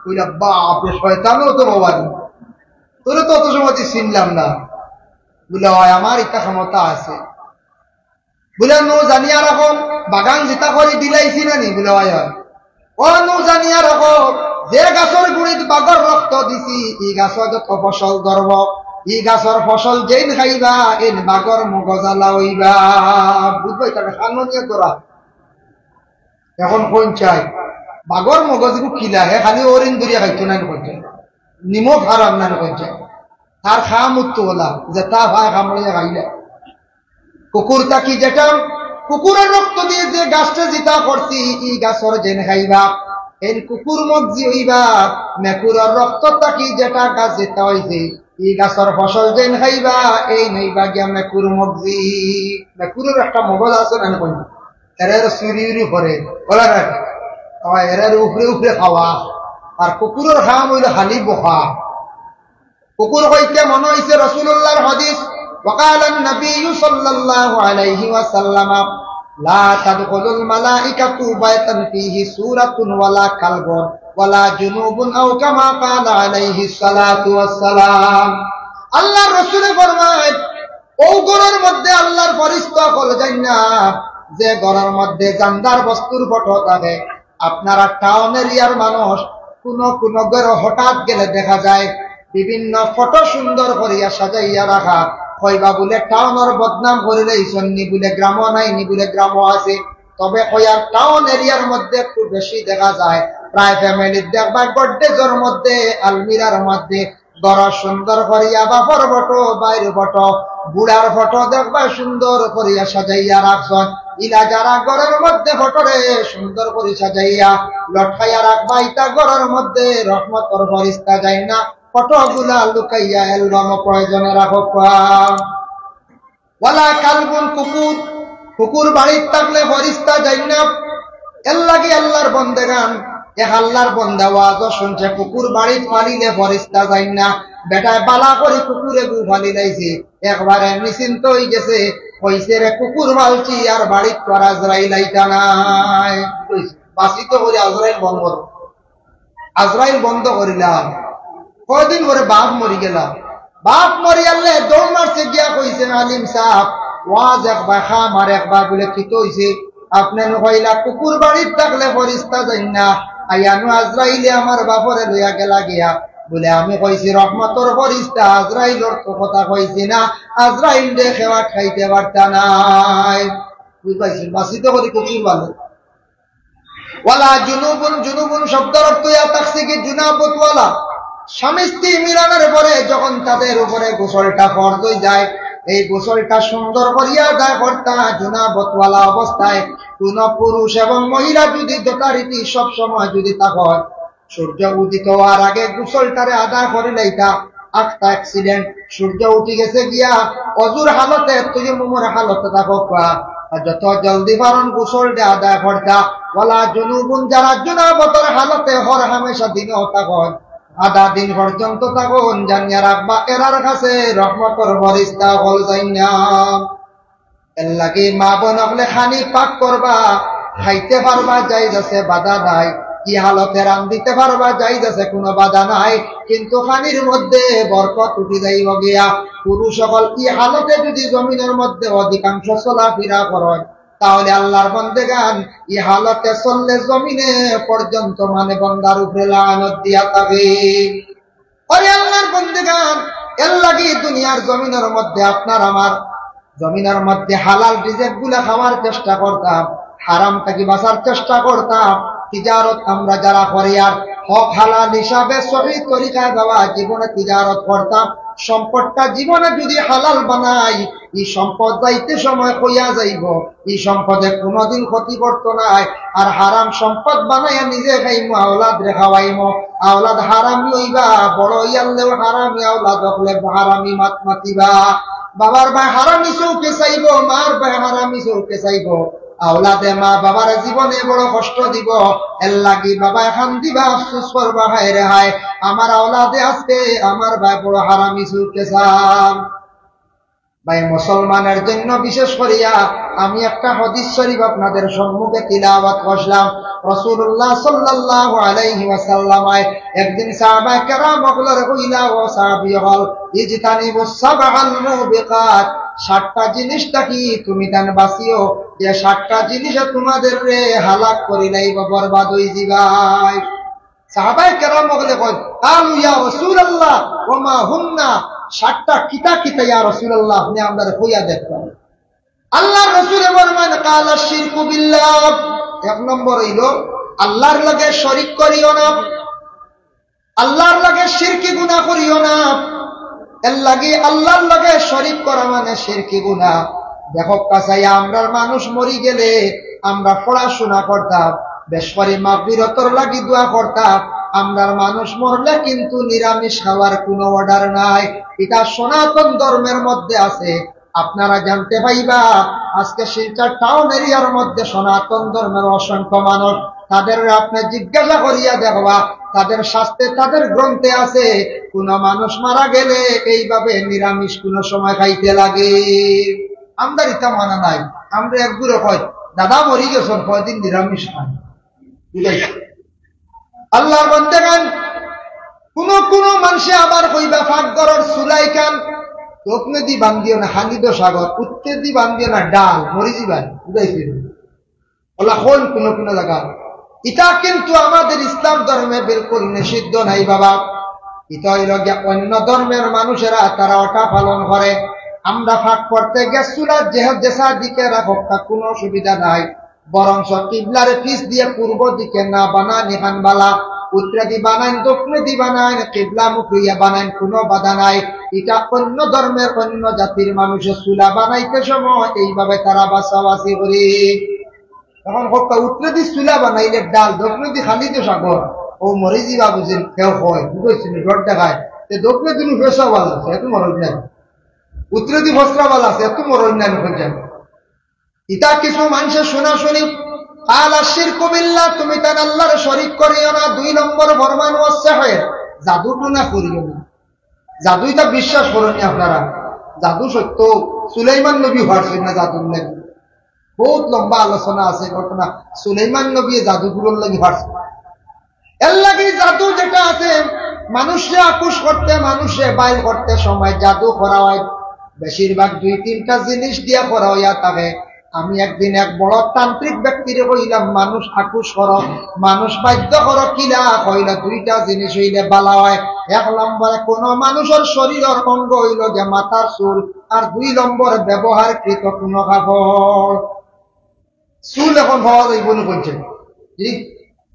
কইলা বাপরে শয়তানও তো বাবানি, তোরে তো অত সময় চিনলাম না। বলে হয় আমার ইচ্ছা ক্ষমতা আছে। বলে নো জানিয়া রাখো বাগান জিতা করে দিলাইছি না নি? বলে হয় ও নো জানিয়া রাখো যে গাছর গুড়িত বাগর রক্ত দিছি ই গাছর যত ফসল ধরব, ই গাছর ফসল যেন খাইবা এন বাগর মগজালা হইবা। বুঝবাই তাকে সামনে তোরা এখন কোন চাই বাগর মগজগু খিলা হে খালি ওরিন দরিয়া খাইতো না করছে, নিমখ হারাম না করছে, তার খা মুক্ত হলা যে তা ভাই খামড়িয়া খাইলে। কুকুর তাকি যেটা কুকুরের রক্ত দিয়ে যে গাছটা জিতা করছি ই গাছর যেন খাইবা এন কুকুর মগজি হইবা। মেকুরের রক্ত তাকি যেটা গাছ যেটা হইছে ই গাছর ফসল যেন খাইবা এই নইবা গিয়া মেকুর মগজি। মেকুরের একটা মগজ আছে না কোন এর চুরি উরি করে বলা এর উপরে উপরে খাওয়া, আর কুকুরের খাম হইলে খালি বখা। কুকুর হইতে মনে হইছে রাসূলুল্লাহর হাদিস, وقال النبي صلى الله عليه وسلم لا تدخل الملائكة بيتا فيه سورة ولا كلب ولا جنوب أو كما قال عليه الصلاة والسلام। আল্লাহর রাসূল ফরমায় ও ঘরের মধ্যে আল্লাহর ফেরেশতা কল যায় না যে ঘরের মধ্যে জানদার বস্তুর ফটো থাকে। আপনারা টাউন এরিয়ার মানুষ কোন কোন ঘরে হঠাৎ গেলে দেখা যায় বিভিন্ন ফটো সুন্দর করিয়া সাজাইয়া রাখা, কইবা বলে টাউনের বদনাম করিলে ইসন্নি বলে গ্রাম নাই নি বলে গ্রাম আছে। তবে কইয়া টাউন এরিয়ার মধ্যে একটু বেশি দেখা যায়, প্রায় ফ্যামিলির দেখবা গড্ডেজের মধ্যে আলমিরার মধ্যে বড় সুন্দর করিয়া বাপর ফটো বাইরের ফটো বুড়ার ফটো দেখবা সুন্দর করিয়া সাজাইয়া রাখছেন। ইলা যারা ঘরের মধ্যে ফটোরে সুন্দর করে সাজাইয়া লটকাইয়া রাখবা ইটা ঘরের মধ্যে রহমতের ফেরেশতা যায় না, ফটোগুলা লুকাইয়া অ্যালবাম প্রয়োজনে রাখো। ওয়ালা কালবুন কুকুর, কুকুর বাড়ির থাকলে ফেরেশতা যায় না। এর লাগি আল্লাহর বন্দেগান এক আল্লাহর বন্দা ওয়াজ শুনছে কুকুর বাড়িত ফালিলে ফেরেশতা যায় না। বেটায় বালা করে কুকুরে গু ফালি লাইছে, একবারে নিশ্চিন্ত হয়ে গেছে, কইছে রে কুকুর ফালছি আর বাড়িত তো আজরাইল আইতা নাই। বাসিত করে আজরাইল বন্ধ, আজরাইল বন্ধ করিলাম। কয়দিন পরে বাপ মরি গেলাম, বাপ মরি আনলে দৌড় মারছে গিয়া কইছেন আলিম সাহেব ওয়াজ একবার খাম আর একবার বলে কি হইছে আপনি কইলা কুকুর বাড়ির থাকলে ফেরেশতা যাই না, আইয়ানো আজরাইলে আমার বাপরে লইয়া গেলা গিয়া। বলে আমি কইছি রহমতর ফেরেশতা, আজরাইলের তো কথা কইছি না, আজরাইল দে খেওয়া খাইতে পারতা নাই। বুঝাইছেন বাসিত করে কুকুর বলে। ওয়ালা জুনুবুন, জুনুবুন শব্দের অর্থ ইয়া থাকছে কি জুনাবত ওয়ালা, স্বামী স্ত্রী মিলনের পরে যখন তাদের উপরে গোসলটা ফরজ হয়ে যায়, এই গোসলটা সুন্দর করিয়া আদায় করতা জুনাবতওয়ালা অবস্থায়। কোন পুরুষ এবং মহিলা যদি যথারীতি সব সময় যদি তা হয় সূর্য উদিত হওয়ার আগে গোসলটারে আদায় করে লইতা। একটা অ্যাক্সিডেন্ট সূর্য উঠে গেছে গিয়া অজুর হালতে তুই মুমুর হালতে থাকো, যত জলদি পারন গোসলটা আদায় করতা। ওয়ালা জুনুবুন, যারা জুনাবতের হালতে হর হামেশা দিনে থাকন আধা দিন পর্যন্ত থাকুন, জানিয়া রাখবা এরার কাছে রহমতের ফেরেশতা হল যায় না। এর লাগি মা বোন হলে খানি পাক করবা, খাইতে পারবা যাই যাচ্ছে বাধা নাই, কি হালতে রান দিতে পারবা যাই যাচ্ছে কোনো বাধা নাই, কিন্তু খানির মধ্যে বরকত উঠে যাইব গিয়া। পুরুষ সকল কি হালতে যদি জমিনের মধ্যে অধিকাংশ চলাফেরা করেন তাহলে আল্লাহর বন্দেগান ই হালতে চললে জমিনে পর্যন্ত মানে বন্দার উপরে লানত দিয়া থাকে। আরে আল্লাহর বন্দেগান এর লাগি দুনিয়ার জমিনের মধ্যে আপনার আমার জমিনের মধ্যে হালাল রিজিক গুলা খাওয়ার চেষ্টা করতাম, হারাম থেকে বাঁচার চেষ্টা করতাম। তিজারত আমরা যারা করি আর হক হালাল হিসাবে সহিহ তরিকায় বাবা জীবনে তিজারত করতাম, সম্পদটা জীবনে যদি হালাল বানাই এই সম্পদ যাইতে সময় কইয়া যাইব, এই সম্পদে কোনোদিন ক্ষতি করতো নাই। আর হারাম সম্পদ বানাইয়া নিজে খাইমো, আওলাদ রে খাওয়াইমো, আওলাদ হারামি হইবা, বড় হইয়ালেও হারামি আওলাদ হলে হারামি মাত মাতিবা। বাবার ভাই হারামি চৌকে চাইব, মার ভাই হারামি চৌকে চাইব, আওলাদে মা বাবার জীবনে বড় কষ্ট দিব। এর লাগি বাবা এখন দিবা আফসোস করবা, হায় রে হায় আমার আওলাদে আজকে আমার ভাই বড় হারামি চৌকে চান। ভাই মুসলমানের জন্য বিশেষ করিয়া আমি একটা হাদিস শরীফ আপনাদের সম্মুখে তিলাওয়াত করলাম। রাসূলুল্লাহ সাল্লাল্লাহু আলাইহি ওয়াসাল্লাম একদিন সাহাবায়ে কেরাম হলরে কইলা, ও সাহাবী হল, ইজতানিবুস সাবআল মুবিকাত, 7টা জিনিসটা কি তুমি তান বাসিও, যে 7টা জিনিসে তোমাদের রে হালাক করি লাইব, বরবাদ হই যাবাই। সাহাবায়ে কেরাম হলে কয়, আলু ইয়া রাসূলুল্লাহ ওয়া মা হুন্না, 7টা কিতা কিতা ইয়া রাসূলুল্লাহ, আপনি আমাদের কইয়া দেখবেন। আল্লাহর রাসূল ফরমান, কালা শিরকু বিল্লাহ, 1 নম্বর হইল আল্লাহর লগে শরীক করিও না, আল্লাহর লগে শিরকি গুনাহ করিও না। এর লাগি আল্লাহর লগে শরীক করা মানে শিরকি গুনাহ। দেখো কাছাইয়া আমরা মানুষ মরি গেলে আমরা পড়াশোনা করতাম, বেশ করে মাগফিরাতের লাগি দোয়া করতাম। আমরার মানুষ মরলে কিন্তু নিরামিষ খাওয়ার কোনো অর্ডার নাই, এটা সনাতন ধর্মের মধ্যে আছে। আপনারা জানতে পাইবা আজকে শিলচর টাউন এরিয়ার মধ্যে সনাতন ধর্মের অসংখ্য মানুষ, তাদের আপনি জিজ্ঞাসা করিয়া দেখবা তাদের শাস্ত্রে তাদের গ্রন্থে আছে কোন মানুষ মারা গেলে এইভাবে নিরামিষ কোন সময় খাইতে লাগে। আমরা এটা মানা নাই। আমরা একগুলো কয় দাদা মরি গেছেন কয়দিন নিরামিষ খান, বুঝাইছে আল্লাহর বান্দাগান। কোন কোন মানুষে আবার কইবা ফাঁকঘরের চুলাই খান, দক্ষিণে দি বান্ধিও না হানিদ সাগর, উত্তর দি বান্ধিও না ডাল, মরি যাবেন, বুঝাইছে ওলা কোন কোন কোন জায়গা। এটা কিন্তু আমাদের ইসলাম ধর্মে বিলকুল নিষিদ্ধ নাই বাবা। এটা হইল অন্য ধর্মের মানুষেরা তারা ওটা পালন করে। আমরা ফাঁক করতে গেছ চুলার যেসা দিকে রাখো কোনো অসুবিধা নাই, বরং কিবলার পিস দিয়ে পূর্ব দিকে না বানান এখান বালা, উত্তরে দি বানান দক্ষিণে দি বানান, কিবলা মুখিয়া বানান, কোনো বাধা নাই। এটা অন্য ধর্মের অন্য জাতির মানুষের চুলা বানাইতে সময় এইভাবে তারা বাছাবাছি করে। তখন উত্তরে দি চুলা বানাইলে ডাল, দক্ষিণে দি খালি তো সাগর, ও মরি যাবা বুঝেন কেউ হয় বুঝেছি ডর দেখায়। দক্ষিণে দিন ফেসা ভালো আছে, এত মরণ নাই, উত্তরে দি ফসরা ভালো আছে, এত মরণ নাই। ইটা কিছু মানুষের শোনা শুনি কালা শিরকু বিল্লাহ, তুমি তার আল্লাহর শরীক করিও না। 2 নম্বর ফরমান হচ্ছে জাদু টুনা করিও না। জাদু এটা বিশ্বাস করেনি আপনারা, জাদু সত্য। সুলাইমান নবী হওয়ার না জাদুর নাকি বহুত লম্বা আলোচনা আছে ঘটনা। সুলাইমান নবী জাদুগুলোর লাগি হারছে। এর লাগে জাদু যেটা আছে মানুষে আকুশ করতে, মানুষে বাইর করতে সময় জাদু করা হয় বেশিরভাগ 2-3টা জিনিস দিয়া করা হইয়া থাকে। আমি একদিন এক বড় তান্ত্রিক ব্যক্তিরে কইলাম, মানুষ আকুশ করো, মানুষ বাধ্য করো, কিলা কইলা 2টা জিনিস হইলে বালা হয়। 1 নম্বরে কোন মানুষের শরীরের অঙ্গ হইল যে মাথার চুল, আর 2 নম্বরে ব্যবহারকৃত কোন কাপড়। চুল এখন হওয়া যাইব না বলছে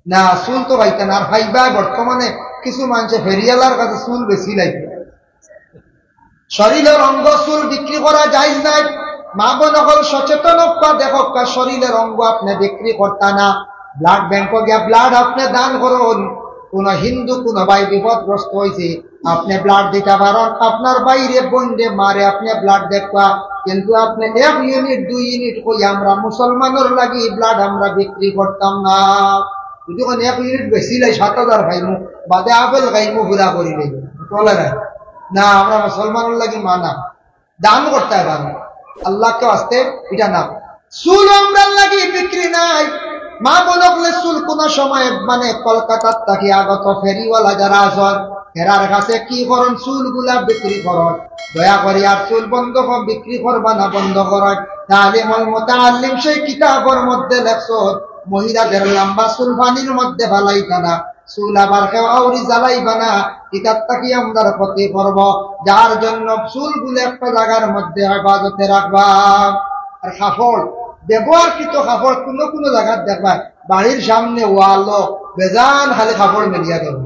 না, চুল তো পাইতেন আর ভাইবা। বর্তমানে কিছু মানুষে ফেরিয়ালার কাছে চুল বেশি লাগবে। শরীরের অঙ্গ চুল বিক্রি করা যায় নাই। মা বোন হল সচেতন দেখো শরীরের অঙ্গ আপনি বিক্রি করতা না। ব্লাড ব্যাংক গিয়া ব্লাড আপনি দান করুন। কোন হিন্দু কোন ভাই বিপদগ্রস্ত হয়েছে, আপনি ব্লাড দিতে পারেন। আপনার বাইরে বন্ডে মারে আপনি ব্লাড দেখবা, কিন্তু আপনি 1 ইউনিট 2 ইউনিট কই আমরা মুসলমানের লাগি ব্লাড আমরা বিক্রি করতাম না। যদি 1 ইউনিট বেশি লাই 7,000 খাইমু, বাদে আপেল খাইমু ঘুরা করি চলে না। আমরা মুসলমানের লাগি মানা দান করতে পারি আল্লাহকে আসতে, এটা না। চুল আমরা লাগি বিক্রি নাই। মা বললে চুল কোন সময় মানে কলকাতার থাকি আগত ফেরিওয়ালা যারা আসন এরার কাছে কি করেন, চুল গুলা বিক্রি করেন। দয়া করি আর চুল বন্ধ বিক্রি করবা না, বন্ধ করেন। তালিমুল মুতাআল্লিম সেই কিতাবের মধ্যে লেখছো মহিলাদের লম্বা চুল পানির মধ্যে ফালাইতা না, চুল আবার কেউ আউরি জ্বালাইবা না। কিতাবটা কি আমরা ক্ষতি করব, যার জন্য চুল গুলো একটা জায়গার মধ্যে হেফাজতে রাখবা। আর কাপড় ব্যবহারকৃত কাপড় কোন কোন জায়গায় দেখবা বাড়ির সামনে ওয়ালো বেজান খালি কাপড় মেলিয়া দেব।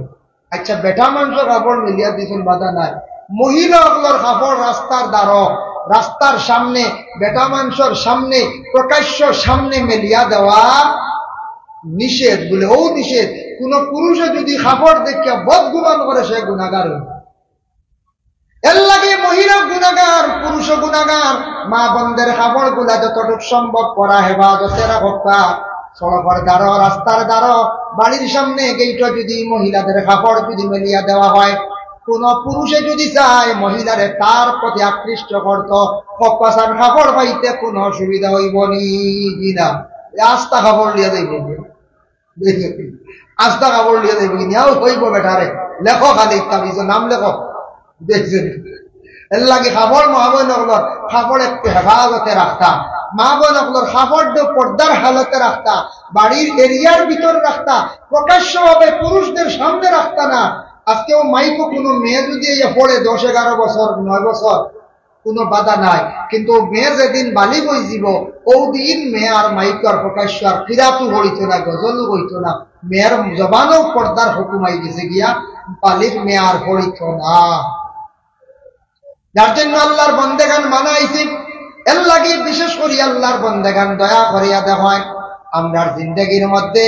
আচ্ছা বেটা মানুষ কাপড় মেলিয়া দিয়েছেন বাধা নাই, মহিলাগুলোর কাপড় রাস্তার দ্বারা রাস্তার সামনে বেটা মানুষের সামনে প্রকাশ্য সামনে মেলিয়া দেওয়া নিষেধ বলে ও নিষেধ। কোন পুরুষে যদি কাপড় দেখিয়া বদগুমান করে সে গুনাহগার হইবে। এর লাগে মহিলা গুনাহগার পুরুষ গুনাহগার। মা বোনদের কাপড় গুলা যতটুকু সম্ভব করা হেফাজতে রাখা, সড়কের দ্বারা রাস্তার দ্বারা বাড়ির সামনে গেইটা যদি মহিলাদের কাপড় যদি মেলিয়া দেওয়া হয়, কোন পুরুষে যদি চায় মহিলারে তার প্রতি আকৃষ্ট করত, কপাসার কাপড় পাইতে কোনো অসুবিধা হইব নি না? আস্তা কাপড় লিয়া যাইব, আস্তা কাপড় লিয়া যাইব কিনাও হইব বেটারে। লেখো খালি তাবিজ নাম লেখো, দেখছেন? এর লাগে কাপড় মা বোনগুলোর কাপড় একটু হেফাজতে রাখতাম, মা বোনগুলোর কাপড় পর্দার হালতে রাখতা, বাড়ির এরিয়ার ভিতর রাখতা, প্রকাশ্যভাবে পুরুষদের সামনে রাখতা না। আজকেও মাইকো কোনো মেয়ে যদি পড়ে 10-11 বছর 9 বছর কোনো বাধা নাই, কিন্তু মেয়ে যেদিন বালিগ হয়ে যাব ও দিন মেয়ে আর মাইকো আর প্রকাশ্য আর ফিরাতু হইত না, গজলও হইত না, মেয়ের জবানও পর্দার হুকুমাই গেছে গিয়া বালিগ মেয়ে আর হইত না। যার জন্য আল্লাহর বন্দেগান মানাইছি। এর লাগে বিশেষ করে আল্লাহর বন্দেগান দয়া করিয়া দেখায় আমরার জিন্দগির মধ্যে,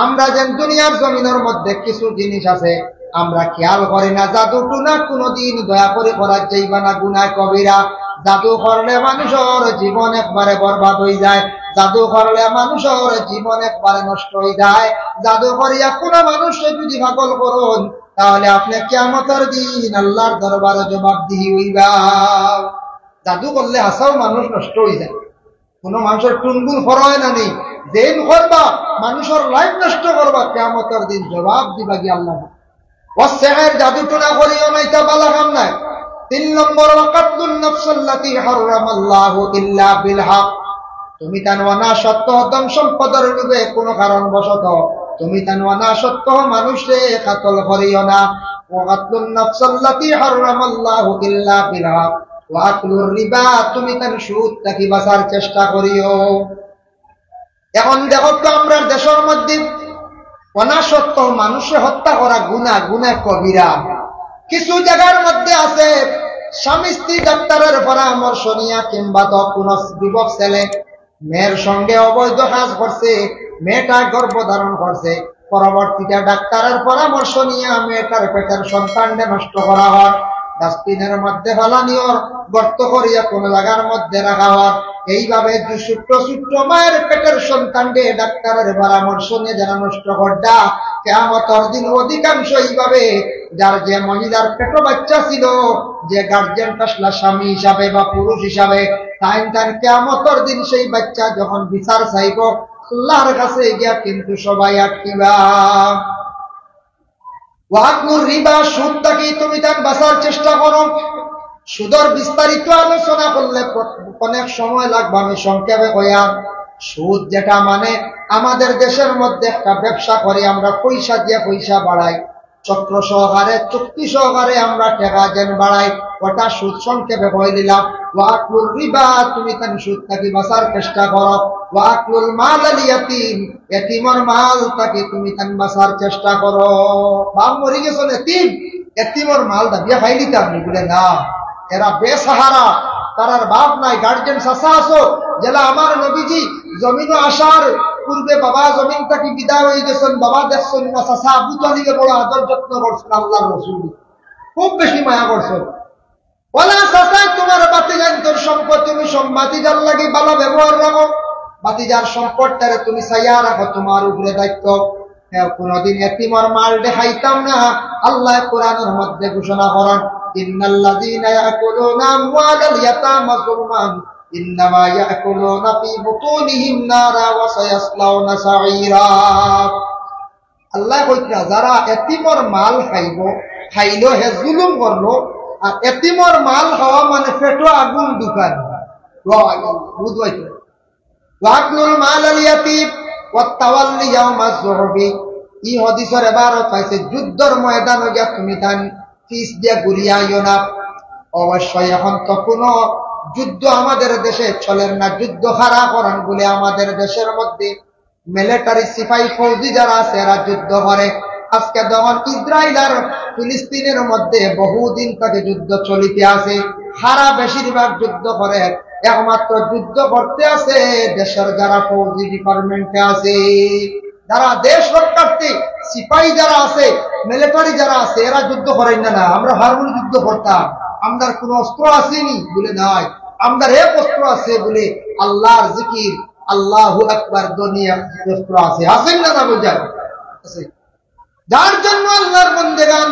আমরা যেন দুনিয়ার জমিনের মধ্যে কিছু জিনিস আছে আমরা খেয়াল করি না। জাদু টুনা কোনদিন দয়া করে করার যাইবা না, গুনাহ কবিরা। জাদু করলে মানুষের জীবন একবারে বরবাদ হয়ে যায়, জাদু করলে মানুষের জীবন একবারে নষ্ট হয়ে যায়। জাদু করিয়া কোন মানুষকে যদি পাগল করুন তাহলে আপনি কিয়ামতের দিন আল্লাহর দরবারে জবাবদিহি হইবা। জাদু করলে হাসাও মানুষ নষ্ট হয়ে যায়, কোন মানুষের টুনগুন ফরয় না নেই, যেন করবা মানুষের লাইফ নষ্ট করবা, কিয়ামতের দিন জবাব দিবা গিয়ে আল্লাহ। ওয়াসেহের জাদু টুনা করিও না, এটা বালা কাম নাই। 3 নম্বর ওয়াকাতুন নাফসাল্লাতী হারামাল্লাহু ইল্লা বিল হক। তুমি তানওয়ানা সত্য ধন সম্পদের লোভে কোন কারণবশত তুমি তানওয়ানা সত্য মানুষে কাতল করিও না। ওয়াকাতুন নাফসাল্লাতী হারামাল্লাহু ইল্লা বিল হক ওয়া আকলুর রিবা। তুমি তান সুদ থেকে বাঁচার চেষ্টা করিও। এখন দেখো তো আমরা দেশের মধ্যে অনাসত্য মানুষে হত্যা করা গুনাহ, গুনাহ কবিরা। কিছু জায়গার মধ্যে আছে স্বামী স্ত্রী ডাক্তারের পরামর্শ নিয়া কিংবা তো কোন যুবক ছেলে মেয়ের সঙ্গে অবৈধ কাজ করছে, মেয়েটা গর্ভধারণ করছে, পরবর্তীতে ডাক্তারের পরামর্শ নিয়ে মেয়েটার পেটের সন্তানকে নষ্ট করা হয়, ডাস্টবিনের মধ্যে ফেলানিও গর্ত করিয়া কোন জায়গার মধ্যে রাখা হয়। এইভাবে ছোট্ট ছোট্ট মায়ের পেটের সন্তানকে ডাক্তারের পরামর্শ নিয়ে যারা নষ্ট করডা, কিয়ামতের দিন অধিকাংশ এইভাবে যার যে মহিলার পেটে বাচ্চা ছিল, যে গার্জিয়ান আসলা স্বামী হিসাবে বা পুরুষ হিসাবে, তাই কিয়ামতের দিন সেই বাচ্চা যখন বিচার চাইব আল্লাহর কাছে গিয়া কিন্তু সবাই আটকিবা। ওয়াকুর রিবা, সুদ থেকে তুমি তার বাঁচার চেষ্টা করো। সুদের বিস্তারিত আলোচনা করলে অনেক সময় লাগবে, আমি সংক্ষেপে কইয়া। সুদ যেটা মানে আমাদের দেশের মধ্যে একটা ব্যবসা করে আমরা পয়সা দিয়ে পয়সা বাড়াই, চক্র সহকারে চুক্তি সহকারে আমরা টাকা যেন বাড়াই, ওটা সুদ। সংক্ষেপে কই দিলাম ওয়াকুর রিবা, তুমি তার সুদ থেকে বাঁচার চেষ্টা করো। ওয়াকুল মাল আল ইয়াতীম, এতিমের মাল থেকে তুমি তার বাঁচার চেষ্টা করো। বাপ মরে গেছে এতিম, এতিমের মাল দাবিয়া খাই দিতে আপনি বলে না, এরা বেসাহারা, তারার বাপ নাই, গার্জেন চাচা আছো জেলা আমার নবীজি জমিনও আসার পূর্বে বাবা জমিন থেকে বিদায় হয়ে গেছেন, বাবা দেখছেন না, চাচা আবু তালিবে বড় আদর যত্ন করছেন, আল্লাহর রাসূল খুব বেশি মায়া করছেন। ওলা চাচা তোমার বাতিজান তোর সম্পদ, তুমি বাতিজার লাগে ভালো ব্যবহার রাখো, বাতিজার সম্পদটারে তুমি চাইয়া রাখো, তোমার উপরে দায়িত্ব। কোনদিন এতিমের মাল দেখাইতাম না। আল্লাহ কোরআনের মধ্যে ঘোষণা করেন ইন্নাল্লাযীনা ইয়াকুলুনা আমওয়ালাল ইয়াতামা যুলমান ইন্নামা ইয়াকুলুনা ফী বুতুনিহিম নারা ওয়া সায়াসলাউনা সাঈরা। আল্লাহ কইরা যারা এতিমের মাল খাইলো হে জুলুম করলো, আর এতিমের মাল খাওয়া মানে পেটে আগুন ঢুকায়। বুঝবাইতো ওয়াকুল মাল আল ইয়াতীম ওয়া তাওয়াল্লি ইয়াউমাজ যুহবি। এই হাদিসের ইবারত পাইছে যুদ্ধের ময়দানে গিয়া তুমি তান ফিস দিয়া ঘুরিয়া আইও না। অবশ্যই এখন তো কোনো যুদ্ধ আমাদের দেশে চলেন না, যুদ্ধ হারা করেন বলে আমাদের দেশের মধ্যে মিলিটারি সিপাহী ফৌজি যারা আছে এরা যুদ্ধ করে। আজকে যখন ইসরায়েল আর ফিলিস্তিনের মধ্যে বহুদিন থেকে যুদ্ধ চলিতে আছে, সারা বেশিরভাগ যুদ্ধ করে, একমাত্র যুদ্ধ করতে আছে দেশের যারা ফৌজি ডিপার্টমেন্টে আছে, যারা দেশ রক্ষার্থী সিপাহী যারা আছে, মিলিটারি যারা আছে, এরা যুদ্ধ করেন না। আমরা হারমোনি যুদ্ধ করতাম, আমাদের কোন অস্ত্র আসেনি বলে নয়, আমাদের এক অস্ত্র আছে বলে আল্লাহর জিকির, আল্লাহু আকবার দুনিয়া অস্ত্র আছে, আছেন না? না বোঝায় আছে। যার জন্য আল্লাহর বন্দেগান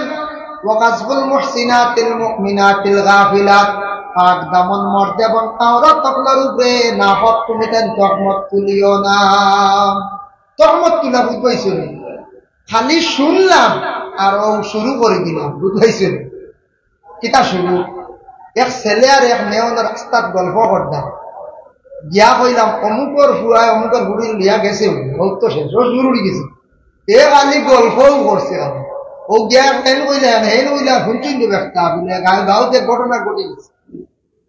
ওয়াকাসবুল মুহসিনাতিল মুমিনাতিল গাফিলাত, পাক দামন মর্দ এবং আওরাত তকলার উপরে না হক তুমি তেন তহমত তুলিও না। তহমত তুলা বুঝাইছেন, খালি শুনলাম আর ও শুরু করে দিলাম, বুঝাইছেন? কিতা শুরু? এক ছেলে আর এক মেয়ে রাস্তার গল্প করতাম, গিয়া কইলাম অমুকর ফুয়ায় অমুকর বুড়ি লিয়া গেছে, হোক তো শেষ ও জরুরি গেছে, এ খালি গল্পও করছে। ও গিয়া হেন কইলাম হেন কইলাম শুনছেন তো একটা বলে গাঁওতে ঘটনা ঘটে গেছে,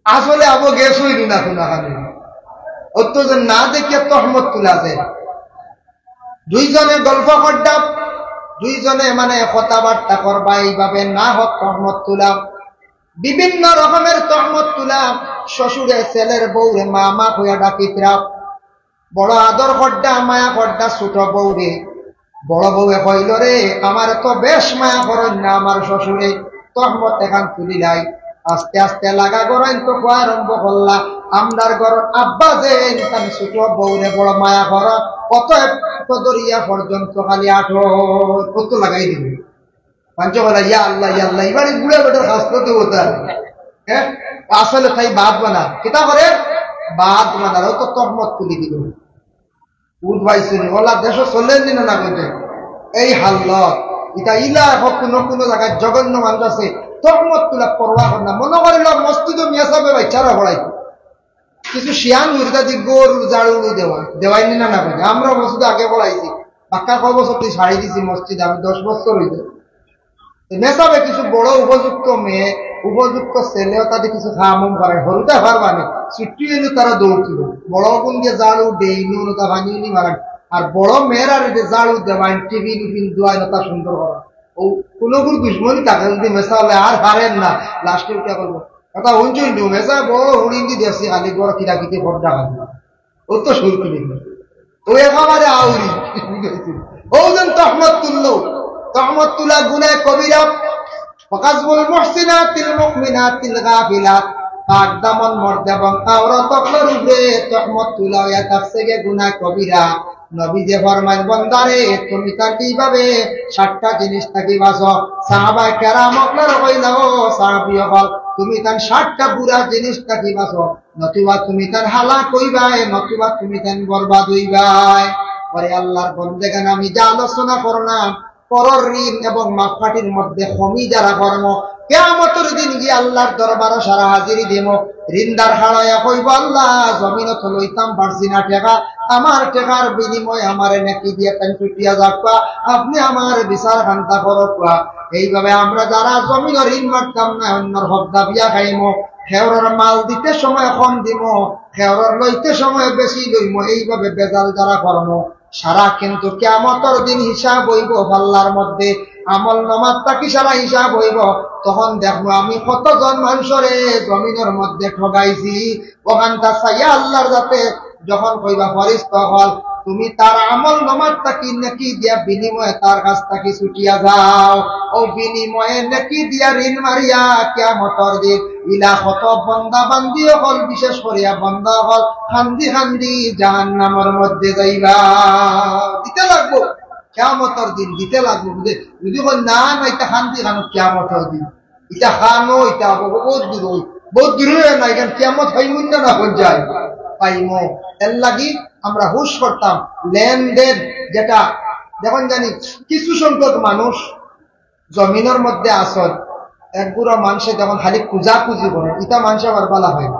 আসলে আবো গেছ হইল না শোনা খালি অত যে না দেখিয়া তহমত তুলা যায়। দুইজনে গল্প করতাম, দুইজনে মানে কথাবার্তা করবা, এইভাবে না হোক তহমত তুলাম, বিভিন্ন রকমের তহমত তুলাম। শ্বশুরে ছেলের বউরে মা মা হইয়া ডাকিতরা, বড় আদর করডা মায়া করডা ছোট বউরে। বড় বউয়ে কইল রে আমার তো বেশ মায়া করেন না আমার শ্বশুরে, তহমত এখান তুলিলাই। আস্তে আস্তে লাগা করেন তো খোয়া আরম্ভ করলা, আমরার ঘর আব্বা যে ছোট বউরে বড় মায়া কর, কত দরিয়া পর্যন্ত খালি আঠো কত লাগাই দিবে পাঞ্চ বলা ইয়া আল্লাহ ইয়া আল্লাহ। এবার বুড়া বেটার কাজ করতে হতো, হ্যাঁ আসলে তাই বাদ বানা কিতা করে বাদ বানার তো তহমত তুলি দিল। উঠবাইছেন ওলা দেশ চলে দিন না বলতে এই হাল্লত এটা ইলা হোক কোনো কোনো জায়গায় জঘন্য মানুষ আছে তহমত তুলা পরোয়া কর না, মনে করিল মসজিদ মেসাবে বাচ্চারা পড়াইতো কিছু শিয়ান উর্দা দি গরু জাড়ু দেওয়াই না না বলছে। আমরা মসজিদ আগে পড়াইছি, বাক্কা ক বছর তুই ছাড়ি দিছি মসজিদ, আমি 10 বছর হইতে মেসাবে কিছু বড় উপযুক্ত মেয়ে উপযুক্ত ছেলেও তাদের কিছু খামুম করে হরুটা পারবানি ছুটি এলো তারা দৌড়ছিল, বড় কোন দিয়ে জাড়ু ডেইনি তা ভাঙিনি মারান, আর বড় মেয়েরা জাড়ু দেওয়ান টিভি টিফিন দোয়াই তা সুন্দর করা। ও কোনো কোনো দুশ্মনী তাকে যদি মেসা হলে আর পারেন না, লাস্টে উঠা করবো কথা হুঞ্চুন মেসা বড় হুড়িন্দি দেখছি খালি বড় কিরাকিতে ভরটা খালি ও তো শুরু করি ও একেবারে আউরি ও যেন তহমত তুললো। তহমত তুলা গুনায় কবিরা, ওয়াকাসবুল মুহসিনাতিল মুমিনাতিল গাফিলাত, পাক দামন মর্দ এবং আওরাত তকলার উপরে তহমত তুলা হইয়া থাকছে গে গুনাহ কবিরা। নবী যে ফরমান বান্দারে তুমি তার কিভাবে 7টা জিনিস থাকি বাঁচো। সাহাবায়ে কেরাম আপনারা কইলা ও সাহাবী হল তুমি তার 7টা বুড়া জিনিস থাকি বাঁচো, নতুবা তুমি তার হালাক হইবাই, নতুবা তুমি তার বরবাদ হইবাই। পরে আল্লাহর বন্দেগান আমি যা আলোচনা করলাম পরর ঋণ এবং মাপকাঠির মধ্যে খমি যারা কর্ম কিয়ামতের দিন গিয়ে আল্লাহর দরবারে সারা হাজিরি দেব। ঋণদার হারায়া কইব আল্লাহ জমিনত লইতাম পারছি না টাকা, আমার টাকার বিনিময়ে আমারে নাকি দিয়ে তাই ছুটিয়া যাবা, আপনি আমার বিচার খান্তা করবা। এইভাবে আমরা যারা জমিন ঋণ মারতাম না অন্যর হক দাবিয়া খাইমো, খেওরের মাল দিতে সময় কম দিব, খেওরের লইতে সময় বেশি লইম, এইভাবে বেজাল যারা কর্ম সারা কিন্তু কিয়ামতের দিন হিসাব হইব আল্লাহর মধ্যে। আমল নামাজটা কি সারা হিসাব হইব, তখন দেখবো আমি কতজন মানুষরে জমিনের মধ্যে ঠগাইছি। ওখানটা চাইয়া আল্লাহর যাতে যখন কইবা ফরিস্তা হল তুমি তার আমল নামাজটা কি নাকি দিয়া বিনিময়ে তার কাছ থেকে ছুটিয়া যাও, ও বিনিময়ে নাকি দিয়া ঋণ মারিয়া কিয়ামতের দিন ইলা কত বন্দা বান্দি হল, বিশেষ করিয়া বন্দা হল খান্দি খান্দি জাহান্নামের মধ্যে যাইবা। দিতে লাগবো কিয়ামতের দিন, দিতে লাগবো। যদি বল না না এটা খান্দি খানো কিয়ামতের দিন, এটা খানো এটা বহুত দূর, বহুত দূরে না, এখানে কিয়ামত হইমুন না হল যায় পাইমো। এর লাগি আমরা হুশ করতাম লেনদেন যেটা যখন জানি কিছু সংখ্যক মানুষ জমিনের মধ্যে আসল একগুড়ো মানুষে যখন খালি পূজা পুজি করে ইটা মানুষ আবার বলা হয় না।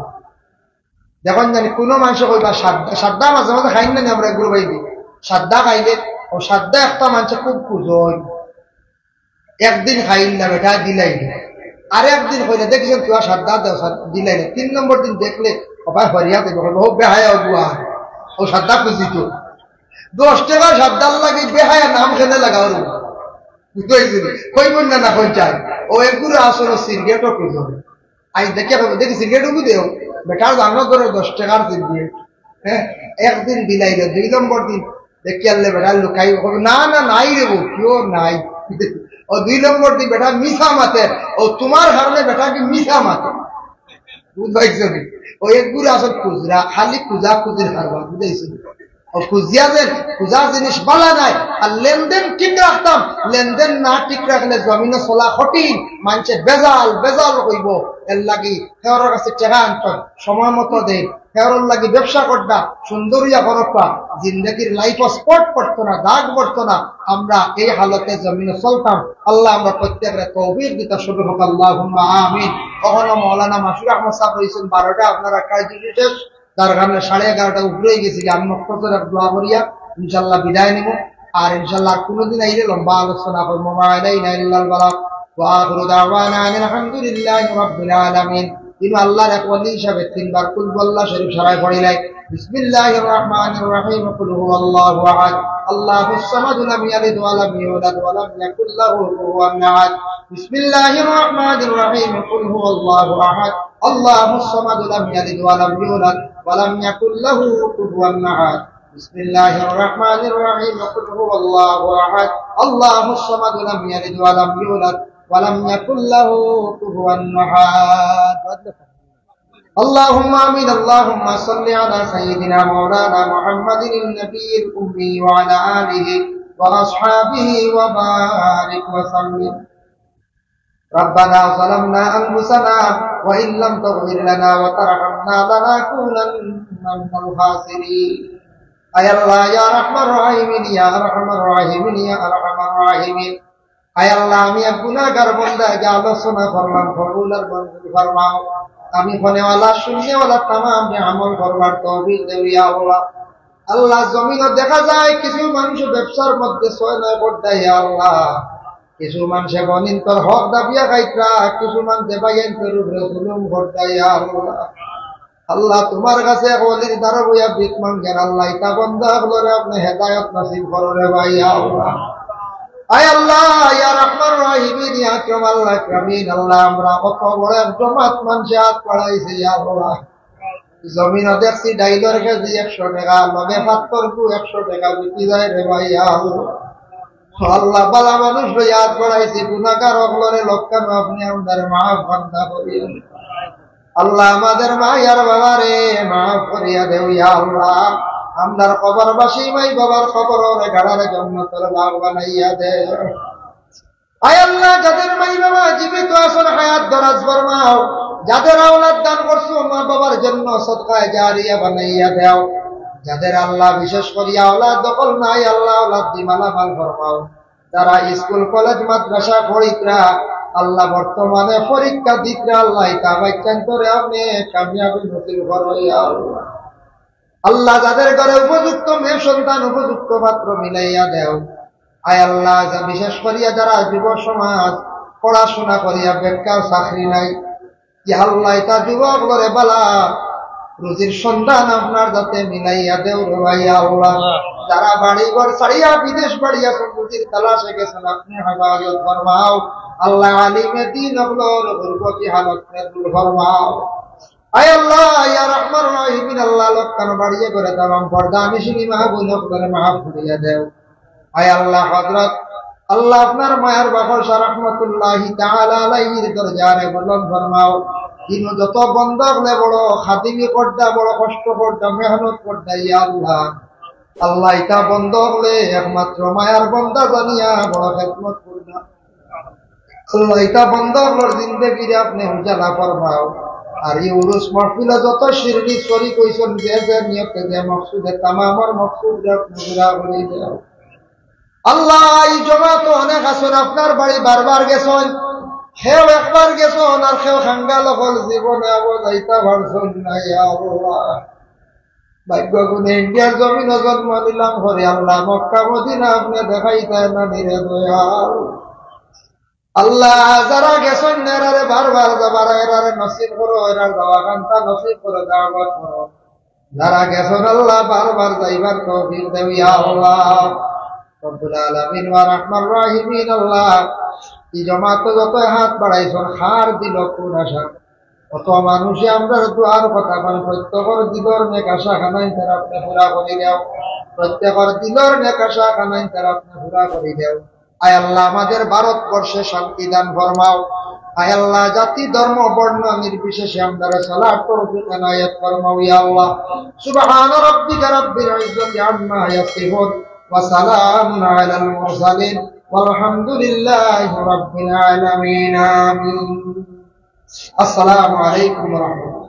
যখন জানি কোনো মানুষ কইবা সাদ্দা মাঝে মাঝে খাই না আমরা একগুলো বাইদি সাদ্দা খাইলে ও সাদ্দা একটা মানুষে খুব পুজো একদিন খাইল না বেটা দিলাই না, আর একদিন কইলে দেখছেন কেউ সাদ্দা দেও দিলাই না, 3 নম্বর দিন দেখলে সবাই হরিয়া দেবে হোক বেহায় বুয়া ও সাদ্দা খুঁজিত 10 টাকা সাদ্দাল লাগে বেহায়া নাম খেলে লাগাও বুঝতে কইবেন না কই চাই ও একগুলো আসলে সিগারেটও খুঁজো আই দেখে দেখি সিগারেটও দেও বেটার জানো ধরে 10 টাকার সিগারেট হ্যাঁ একদিন দিলাই 2 নম্বর দিন দেখি আনলে বেটা লুকাই না না নাই রেবো কেউ নাই ও 2 নম্বর দিন বেটা মিশা মাতে ও তোমার কারণে বেটা কি মিশা মাতে বুঝাইছো ও একগুলো আসল খুচরা খালি খুঁজা খুঁজির কারবার বুঝাইছো খুঁজিয়া যে খুঁজা জিনিস বালা নাই আর লেনদেন ঠিক রাখতাম লেনদেন না ঠিক রাখলে জমিনে চলা কঠিন মানুষের বেজাল বেজাল হইব এর লাগি হেওয়ার কাছে টেকা আনত সময় মতো দে হেওয়ার লাগি ব্যবসা করতা সুন্দরিয়া করবা জিন্দগির লাইফ স্পট পড়তো না দাগ পড়তো না আমরা এই হালতে জমিনে চলতাম আল্লাহ আমরা প্রত্যেকের তৌফিক দিতে শুরু হোক আল্লাহুম্মা আমিন কখনো মৌলানা মাসুর আহমদ সাহেব হয়েছেন 12টা আপনারা কাজ শেষ তার কারণে 11:30টা উপরে গেছি আমি নক্ষত্রের দোয়া করিয়া ইনশাল্লাহ বিদায় নিব আর ইনশাল্লাহ কোনোদিন আইলে লম্বা আলোচনা করবো আলহামদুলিল্লাহ রাব্বিল আলামিন তিনি আল্লাহর এক ওলি হিসাবে 3বার কুল আল্লাহ শরীফ সারাই পড়িলাই বিসমিল্লাহির রহমানির রহিম কুল হুয়াল্লাহু আহাদ আল্লাহুস সামাদ লাম ইয়ালিদ ওয়া লাম ইউলাদ ওয়া লাম ইয়াকুল লাহু কুফুওয়ান আহাদ বিসমিল্লাহির রহমানির রহিম কুল হুয়াল্লাহু আহাদ আল্লাহুস সামাদ লাম ইয়ালিদ ওয়া লাম ইউলাদ ولم يكن له كفوا احد بسم الله الرحمن الرحيم قل هو الله احد الله الصمد لم يلد ولم يولد ولم يكن له كفوا احد اللهم امين اللهم صل على سيدنا مولانا محمد النبي الامي وعلى اله واصحابه وبارك وسلم ربنا ظلمنا أنفسنا وإن لم تغفر لنا وترحمنا لنكونن من الخاسرين أي الله يا رحمن الراحمين يا أرحم الراحمين يا أرحم الراحمين أي الله আমি এক গুনাহগার বান্দা যা আলোচনা করলাম কবুলের মঞ্জুর ফরমাও আমি ফনেওয়ালা শূন্যওয়ালা তামাম আমল করবার তৌফিক দেও ইয়া আল্লাহ আল্লাহ জমিনে দেখা যায় কিছু মানুষ ব্যবসার মধ্যে ছয় নয় পড়তে ইয়া আল্লাহ কিছু মানুষে বনিন্তর হক দাবিয়া খাইতরা কিছু মানুষে বাইন্তর উপরে জুলুম করতাই আল্লাহ আল্লাহ তোমার কাছে ওলির দ্বারা বইয়া ভিক মাঙ্গেন আল্লাহ ইতা বন্ধা হলরে আপনি হেদায়েত নসিব কররে ভাই আল্লাহ আয় আল্লাহ ইয়া রহমান রহিমিন ইয়া আকরাম আল্লাহ আকরামিন আল্লাহ আমরা কত বড় জমাত মানুষে হাত বাড়াইছে ইয়া আল্লাহ জমিন দেখছি ডাইলর কেজি 100 টাকা লগে পাত্তর কু 100 টাকা বিক্রি যায় রে ভাই আল্লাহ আল্লাহ বালা মানুষ ইয়াদ করাইছি গুনাহগার হলরে লক্ষণ আপনি আমাদের মাফ বান্দা করিও আল্লাহ আমাদের মায়ের বাবারে মাফ করিয়া দেও ইয়া আল্লাহ আমদার কবরবাসী মাই বাবার কবরে গাড়ারে জান্নাতের বাগ বানাইয়া দে আয় আল্লাহ যাদের মাই বাবা জীবিত আছেন হায়াত দরাজ ফরমাও যাদের আওলাদ দান করছো মা বাবার জন্য সদকায়ে জারিয়া বানাইয়া দাও যাদের আল্লাহ বিশেষ করিয়া আওলাদ দখল নাই আল্লাহ আওলাদ দি মালামাল ফরমাও যারা স্কুল কলেজ মাদ্রাসা পড়িতরা আল্লাহ বর্তমানে পরীক্ষা দিতরা আল্লাহ তা বাচ্চান্তরে আপনি কামিয়াবি নসিব করো ইয়া আল্লাহ আল্লাহ যাদের ঘরে উপযুক্ত মেয়ে সন্তান উপযুক্ত পাত্র মিলাইয়া দেও আয় আল্লাহ বিশেষ করিয়া যারা যুব সমাজ পড়াশোনা করিয়া বেকার চাকরি নাই ইয়া আল্লাহ তা যুবক করে বালা রুজির সন্ধান আপনার যাতে মিলাইয়া দেও রে ভাই আল্লাহ যারা বাড়ি ঘর ছাড়িয়া বিদেশ বাড়িয়া রুজির তালাশে গেছেন আপনি হেফাজত ফরমাও আল্লাহ আলিমে দ্বীন হলোর গুরবতি হালত দূর ফরমাও আয় আল্লাহ ইয়া রহমান রহিমিন আল্লাহ লক্ষণ বাড়িয়ে করে তামাম পর্দা আমি শুনি মাহবুব করে মাফ করিয়া দেও আয় আল্লাহ হযরত আল্লাহ আপনার মায়ের বাবা রাহমাতুল্লাহি তাআলা আলাইহির দরজারে বুলন্দ ফরমাও তিনি যত বন্ধক নে বড় খাদিমি করদা বড় কষ্ট করদা মেহনত করদা ইয়া আল্লাহ আল্লাহ এটা বন্ধক লে একমাত্র মায়ার বান্দা জানিয়া বড় খেদমত করদা আল্লাহ এটা বন্ধক লর জিন্দেগিরে আপনি উজালা ফরমাও আর এই উরুস মাহফিলে যত শিরনি শরীক হইছেন যে যে নিয়তে যে মকসুদে তামামর মকসুদ আপনি পুরা করে দাও আল্লাহ এই জমাত অনেক আছেন আপনার বাড়ি বারবার গেছেন হেও একবার গেছেন আর কেউ খাঙ্গাল হল জীবনে আবো যাইতা ভাবছেন না ইয়া আল্লাহ ভাগ্য গুণে ইন্ডিয়ার জমিন জন্ম নিলাম হরে আল্লাহ মক্কা মদিনা আপনি দেখাইতেন না নিরে দয়াল আল্লাহ যারা গেছেন এরারে বারবার যাবার এরারে নসিব করো এরার যাওয়া কান্তা নসিব করো দাওয়াত করো যারা গেছেন আল্লাহ বারবার যাইবার তৌফিক দেও ইয়া আল্লাহ রব্বুল আলামিন ওয়া রাহমান রাহিমিন। আল্লাহ এই জমাতে যত হাত বাড়াইছেন হার দিল কোন আশা কত মানুষে আমরা দুয়ার কথা পান প্রত্যেকর দিলর নেক আশা খানাই তারা আপনি পুরা করে দেও প্রত্যেকর দিলর নেক আশা খানাই তারা আপনি পুরা করে দেও। আয় আল্লাহ আমাদের ভারতবর্ষে শান্তি দান ফরমাও। আয় আল্লাহ জাতি ধর্ম বর্ণ নির্বিশেষে আমরা সালাত তৌফিক এনায়েত ফরমাও ইয়া আল্লাহ। সুবহান রাব্বিকা রাব্বিল ইজ্জাতি আম্মা ইয়াসিফুন ওয়া সালামুন আলাল মুরসালিন ওয়ালহামদুলিল্লাহি রাব্বিল আলামিন। আমিন। আসসালামু আলাইকুম ওয়া রাহমাতুল্লাহ।